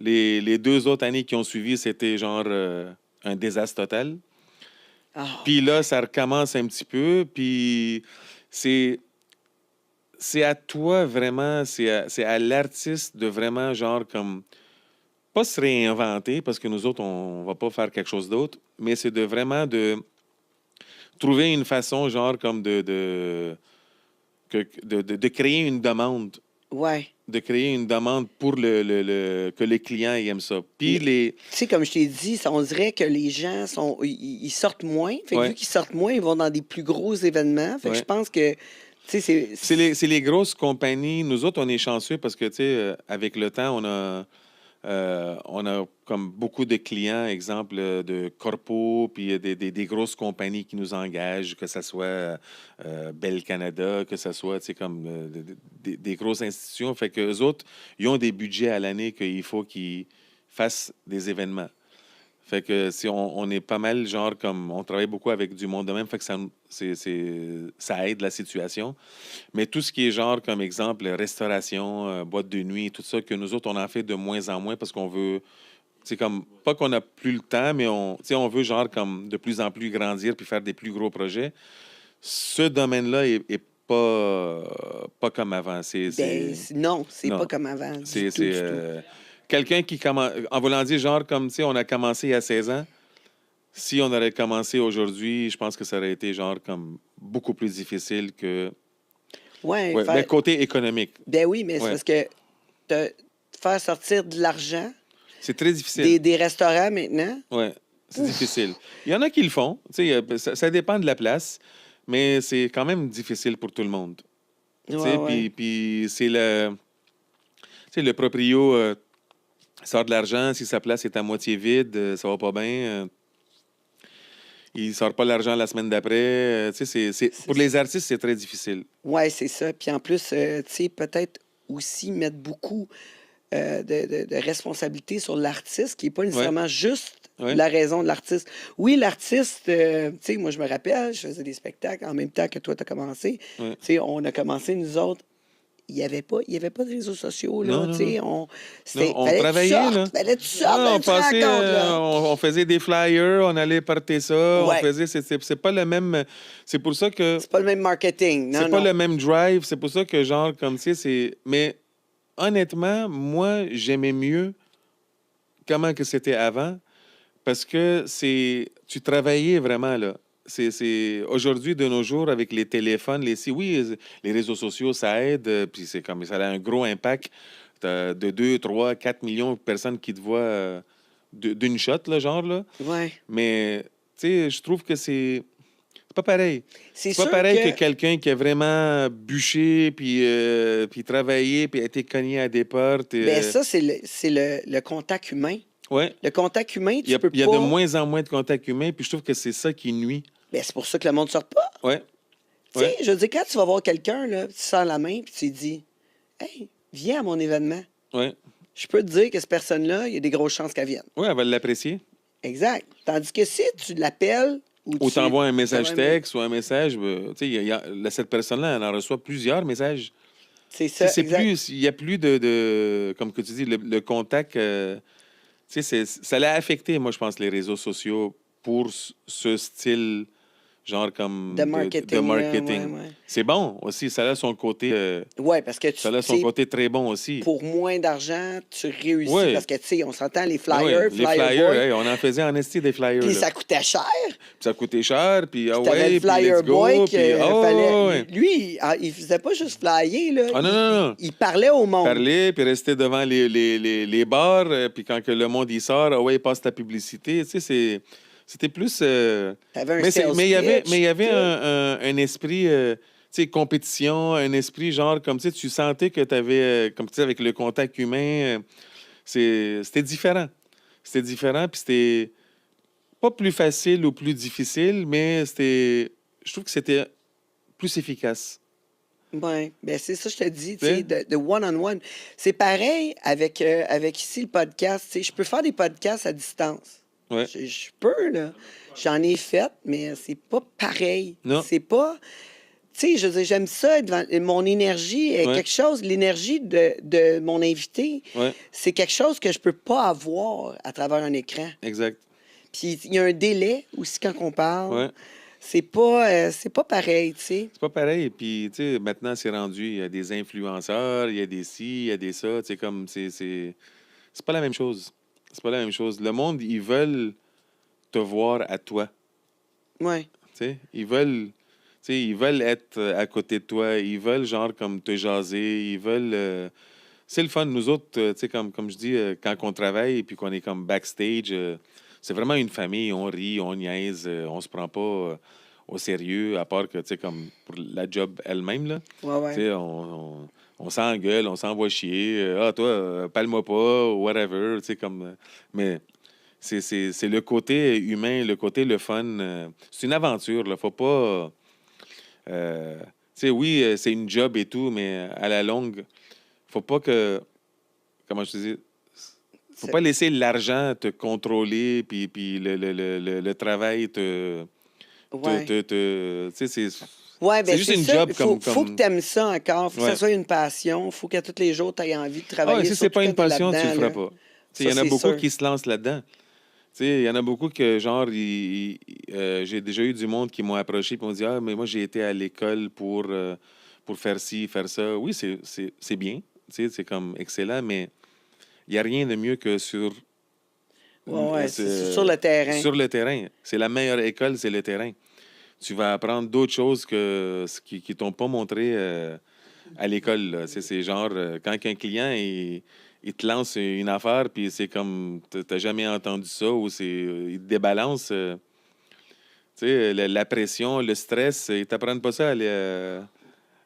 Les 2 autres années qui ont suivi, c'était genre un désastre total. Ah, Puis là, ça recommence un petit peu, puis c'est à toi vraiment, c'est à l'artiste de vraiment genre comme pas se réinventer parce que nous autres, on va pas faire quelque chose d'autre, mais c'est de vraiment de trouver une façon genre comme de créer une demande. ouais. De créer une demande pour que les clients ils aiment ça. Puis Tu sais, comme je t'ai dit, on dirait que les gens ils sortent moins. Fait que Ouais. vu qu'ils sortent moins, ils vont dans des plus gros événements. Fait que Ouais. je pense que, tu sais, C'est les grosses compagnies. Nous autres, on est chanceux parce que, tu sais, avec le temps, on a comme beaucoup de clients, exemple de corpo, puis des grosses compagnies qui nous engagent, que ce soit Bell Canada, que ce soit, tu sais, comme des grosses institutions. Fait que eux autres, ils ont des budgets à l'année qu'il faut qu'ils fassent des événements. Fait que si on est pas mal, genre, comme on travaille beaucoup avec du monde de même, fait que ça aide la situation. Mais tout ce qui est genre, comme exemple, restauration, boîte de nuit, tout ça, que nous autres, on en fait de moins en moins parce qu'on veut, c'est comme, pas qu'on n'a plus le temps, mais on veut genre comme de plus en plus grandir puis faire des plus gros projets. Ce domaine-là est pas comme avant. non, c'est Non. pas comme avant. Du C'est tout, du tout. quelqu'un qui commence, en voulant dire, genre, comme, tu sais, on a commencé il y a 16 ans. Si on aurait commencé aujourd'hui, je pense que ça aurait été, genre, comme beaucoup plus difficile que. Ouais, Ouais, ben, côté économique. ben oui, mais c'est Ouais. parce que faire sortir de l'argent C'est très difficile. des restaurants maintenant. Ouais, c'est difficile. Il y en a qui le font. Tu sais, ça dépend de la place, mais c'est quand même difficile pour tout le monde. Tu sais, Ouais. puis c'est le proprio sort de l'argent. Si sa place est à moitié vide, ça va pas bien. Il sort pas l'argent la semaine d'après. Tu sais, pour les artistes, c'est très difficile. Ouais, c'est ça. Puis en plus, tu sais, peut-être aussi mettre beaucoup de responsabilité sur l'artiste, qui n'est pas nécessairement juste Ouais. la raison de l'artiste. Oui, l'artiste, tu sais, moi, je me rappelle, je faisais des spectacles en même temps que toi, tu as commencé. Ouais. Tu sais, on a commencé, nous autres, il n'y avait pas de réseaux sociaux, là, Non, tu sais, non. c'était, On fallait que tu travaillait, sortes, là. fallait que tu sortes, Ah, fallait on que tu racontes, là. on faisait des flyers, on allait partir ça, Ouais. on faisait. C'est pas le même. C'est pour ça que C'est pas le même marketing, non, c'est pas non. le même drive. C'est pour ça que, genre, comme tu sais, c'est. Mais honnêtement, moi, j'aimais mieux comment que c'était avant parce que tu travaillais vraiment, là. Aujourd'hui, de nos jours, avec les téléphones, les réseaux sociaux, ça aide, puis c'est comme ça a un gros impact. T'as de 2, 3, 4 millions de personnes qui te voient d'une shot, là, genre, là. Ouais. Mais, tu sais, je trouve que c'est pas pareil. C'est C'est pas sûr pareil que que... quelqu'un qui a vraiment bûché, puis travaillé, puis a été cogné à des portes. Ben ça, c'est le contact humain. Ouais. Le contact humain, Il y a, tu peux il y a pas... de moins en moins de contact humain, puis je trouve que c'est ça qui nuit. Ben, c'est pour ça que le monde ne sort pas. Ouais. Tu sais, Ouais. je veux dire, quand tu vas voir quelqu'un, là, tu sens la main, puis tu lui dis « Hey, viens à mon événement. Ouais. » Je peux te dire que cette personne-là, il y a des grosses chances qu'elle vienne. Ouais, elle va l'apprécier. Exact. Tandis que si tu l'appelles Ou t'envoies un message t'envoies un- texte ou un message, tu sais, cette personne-là, elle en reçoit plusieurs messages. C'est Tu sais, ça, exact. il y a plus comme que tu dis, le contact. Tu sais, ça l'a affecté, moi, je pense, les réseaux sociaux pour ce style, genre comme De marketing. là, marketing. ouais. C'est bon aussi, ça a son côté, Ouais, parce que ça a tu son sais, côté très bon aussi. pour moins d'argent, tu réussis. Ouais. Parce que, tu sais, on s'entend, les Ah oui, flyers, les Flyer flyers, Boy, hey, on en faisait en esti des flyers. puis là. ça coûtait cher. Puis ça coûtait cher, puis ah Puis t'avais ouais, le puis Flyer let's go, Boy puis que fallait... ouais. Lui, il faisait pas juste flyer, là. Ah non, non, non. Il parlait au monde. Parler, puis rester devant les bars, puis quand que le monde y sort, ah ouais, il passe ta publicité. Tu sais, c'était plus. T'avais un sales Mais il y avait, pitch, mais il y avait tout. un esprit, tu sais, compétition, un esprit genre, comme tu sais, tu sentais que tu avais, comme tu sais, avec le contact humain, c'était différent. C'était différent, puis c'était pas plus facile ou plus difficile, mais je trouve que c'était plus efficace. Oui, ben c'est ça, je te dis, tu Tu sais? sais, de one-on-one. C'est pareil avec ici le podcast. Tu sais, je peux faire des podcasts à distance. Ouais. Je peux, là. J'en ai fait, mais c'est pas pareil. Non. C'est pas. Tu sais, je veux dire, j'aime ça, être mon énergie est Ouais. quelque chose, l'énergie de mon invité, Ouais, c'est quelque chose que je peux pas avoir à travers un écran. exact. Puis il y a un délai aussi quand on parle. Ouais. C'est pas pareil, tu sais. C'est pas pareil. Puis, tu sais, maintenant, c'est rendu, il y a des influenceurs, il y a des ci, il y a des ça. Tu sais, comme, c'est pas la même chose. C'est pas la même chose. Le monde, ils veulent te voir à toi. Ouais. Tu sais, ils veulent être à côté de toi. Ils veulent, genre, comme te jaser. Ils veulent. C'est le fun. Nous autres, tu sais, comme je dis, quand on travaille et puis qu'on est comme backstage, c'est vraiment une famille. On rit, on niaise, on se prend pas au sérieux, à part que, tu sais, comme pour la job elle-même, là. Ouais, Tu ouais. sais, on s'engueule, on s'envoie chier. Ah, toi, parle-moi pas, ou whatever. Tu sais, comme. Mais c'est le côté humain, le côté le fun. C'est une aventure, là. Faut pas. Tu sais, oui, c'est une job et tout, mais à la longue, faut pas que. Comment je te dis? Faut C'est- pas laisser l'argent te contrôler, puis le travail te. Ouais. Tu sais, c'est. Ouais, ben C'est juste c'est une ça. job Faut comme. que tu aimes ça encore. Faut que Ouais. ça soit une passion. Faut qu'à tous les jours, tu aies envie de Ah, travailler. ouais, si c'est surtout pas une quand t'es passion, tu le là-dedans, feras là. pas. Tu sais, Ça, il y en a c'est beaucoup sûr. qui se lancent là-dedans. Tu sais, il y en a beaucoup que, genre, j'ai déjà eu du monde qui m'ont approché et m'ont dit: Ah, mais moi, j'ai été à l'école pour faire ci, faire ça. Oui, c'est bien. Tu sais, c'est comme excellent, mais il n'y a rien de mieux que Ouais, c'est sur le terrain. sur le terrain. C'est la meilleure école, c'est le terrain. Tu vas apprendre d'autres choses que ce qui t'ont pas montré à l'école, là. Tu sais, c'est genre, quand un client il te lance une affaire, puis c'est comme, t'as jamais entendu ça, ou il te débalance. Tu sais, la pression, le stress, ils t'apprennent pas ça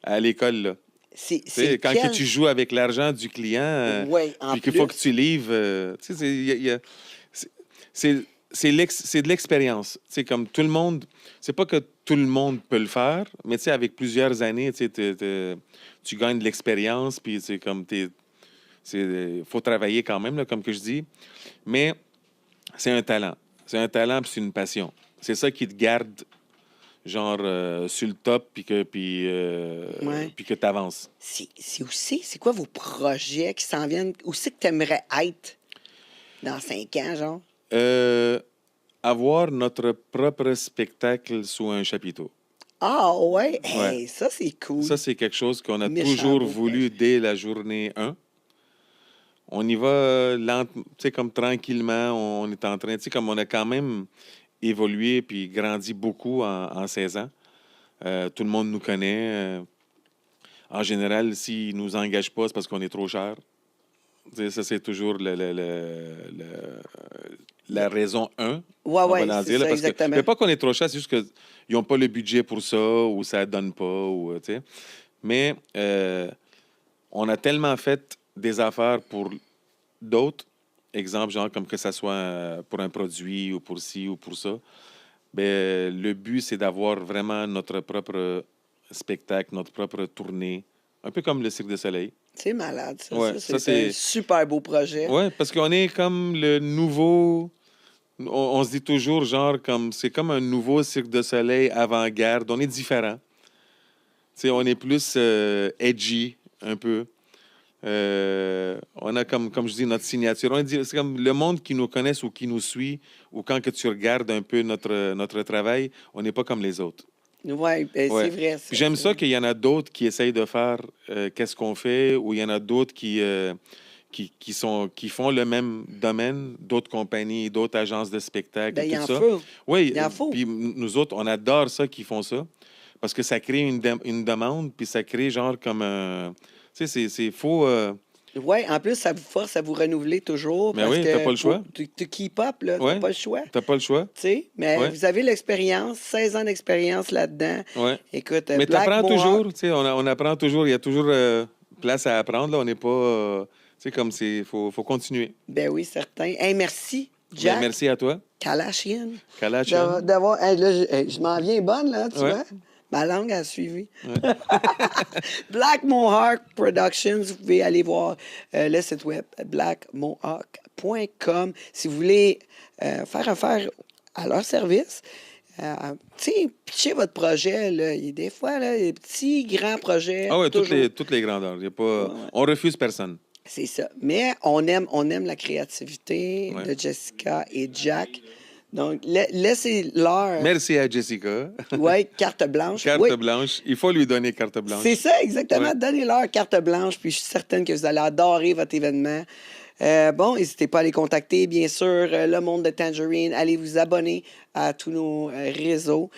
à l'école, là. Tu sais, quand que tu joues avec l'argent du client, Oui, en puis qu'il faut que plus. tu livres, tu sais, c'est de l'expérience. Tu sais, comme tout le monde, c'est pas que tout le monde peut le faire, mais tu sais, avec plusieurs années, tu sais, tu gagnes de l'expérience, puis c'est comme faut travailler quand même, là, comme que je dis. Mais c'est un talent. C'est un talent, puis c'est une passion. C'est ça qui te garde, genre, sur le top, Ouais. puis que tu avances. C'est aussi, c'est quoi vos projets qui s'en viennent? Où c'est que tu aimerais être dans 5 ans, genre? Avoir notre propre spectacle sous un chapiteau. Ah, ouais? Ouais. Hey, ça, c'est cool. Ça, c'est quelque chose qu'on a Méchant toujours beau voulu dès la journée 1. On y va tu sais, comme tranquillement, on est en train, tu sais, comme on a quand même évolué puis grandi beaucoup en 16 ans. Tout le monde nous connaît. En général, s'ils ne nous engagent pas, c'est parce qu'on est trop cher. Tu sais, ça, c'est toujours la raison 1. Ouais, On va ouais, l'en c'est dire, là, ça, parce que, exactement. mais pas qu'on est trop cher, c'est juste qu'ils n'ont pas le budget pour ça ou ça ne donne pas. Ou, tu sais. Mais on a tellement fait des affaires pour d'autres, exemple, genre comme que ça soit pour un produit ou pour ci ou pour ça. Ben, le but, c'est d'avoir vraiment notre propre spectacle, notre propre tournée. Un peu comme le Cirque du Soleil. C'est malade, ça. Ouais, Ça, ça, c'est un c'est... super beau projet. Ouais, parce qu'on est comme le nouveau... On se dit toujours, genre, comme c'est comme un nouveau Cirque du Soleil avant-garde. On est différent. Tu sais, on est plus edgy, un peu. On a comme je dis, notre signature. C'est comme le monde qui nous connaisse ou qui nous suit, ou quand que tu regardes un peu notre travail, on n'est pas comme les autres. Oui, ben, Ouais. c'est vrai. Ça, Puis j'aime ça qu'il y en a d'autres qui essayent de faire qu'est-ce qu'on fait, ou il y en a d'autres qui font le même domaine, d'autres compagnies, d'autres agences de spectacle Ben, et il tout en ça. faut. Oui, Il en faut. puis nous autres, on adore ça qu'ils font ça, parce que ça crée une demande, puis ça crée genre comme un... Tu sais, c'est faux... Oui, en plus, ça vous force à vous renouveler toujours. Mais parce oui, que t'as pas le choix. Tu keep up, là. Ouais. T'as pas le choix. T'as pas le choix. Tu sais, mais Ouais. vous avez l'expérience, 16 ans d'expérience là-dedans. Ouais. Écoute, Mais Black t'apprends Mohawk, toujours, tu sais, on apprend toujours, il y a toujours place à apprendre, là, on n'est pas... tu sais, comme c'est... Faut continuer. Ben oui, certain. Hey, merci, Ben, Jack merci à toi. Kalachian. Kalachian. D'avoir. Hey, là, je m'en viens bonne, là, tu Ouais. vois. Ma langue a suivi. Black Mohawk Productions, vous pouvez aller voir le site web blackmohawk.com si vous voulez faire affaire à leur service. Tu sais, pitcher votre projet, là, il y a des fois, là, des petits, grands projets. Ah oui, toujours. toutes les grandeurs. Il y a pas... Ouais, ouais. On refuse personne. C'est ça. Mais on aime la créativité Ouais. de Jessica et Jack. Donc, laissez-leur. Merci à Jessica. Oui, carte blanche. Carte Oui, blanche. Il faut lui donner carte blanche. c'est ça, exactement. Ouais. Donnez-leur carte blanche, puis je suis certaine que vous allez adorer votre événement. Bon, n'hésitez pas à les contacter, bien sûr. Le monde de Tangerine, allez vous abonner à tous nos réseaux.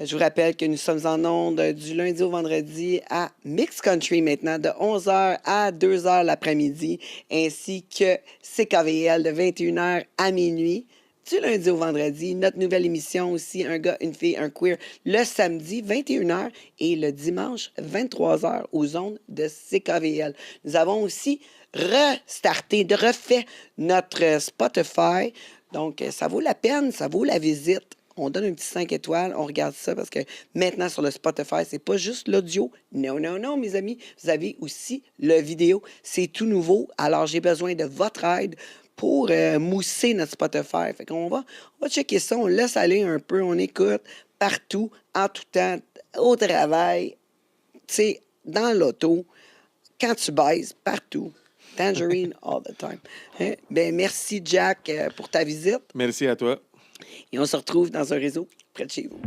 Je vous rappelle que nous sommes en ondes du lundi au vendredi à Mix Country maintenant, de 11h à 2h l'après-midi, ainsi que CKVL de 21h à minuit. Du lundi au vendredi, notre nouvelle émission aussi, un gars, une fille, un queer, le samedi, 21h, et le dimanche, 23h, aux ondes de CKVL. Nous avons aussi refait notre Spotify. Donc, ça vaut la peine, ça vaut la visite. On donne un petit 5 étoiles, on regarde ça parce que maintenant sur le Spotify, c'est pas juste l'audio. Non, non, non, mes amis. Vous avez aussi le vidéo. C'est tout nouveau. Alors, j'ai besoin de votre aide pour mousser notre Spotify. Fait qu'on va checker ça, on laisse aller un peu, on écoute partout, en tout temps, au travail, tu sais, dans l'auto, quand tu baises, partout. Tangerine all the time. Hein? Ben, merci, Jack, pour ta visite. Merci à toi. Et on se retrouve dans un réseau près de chez vous.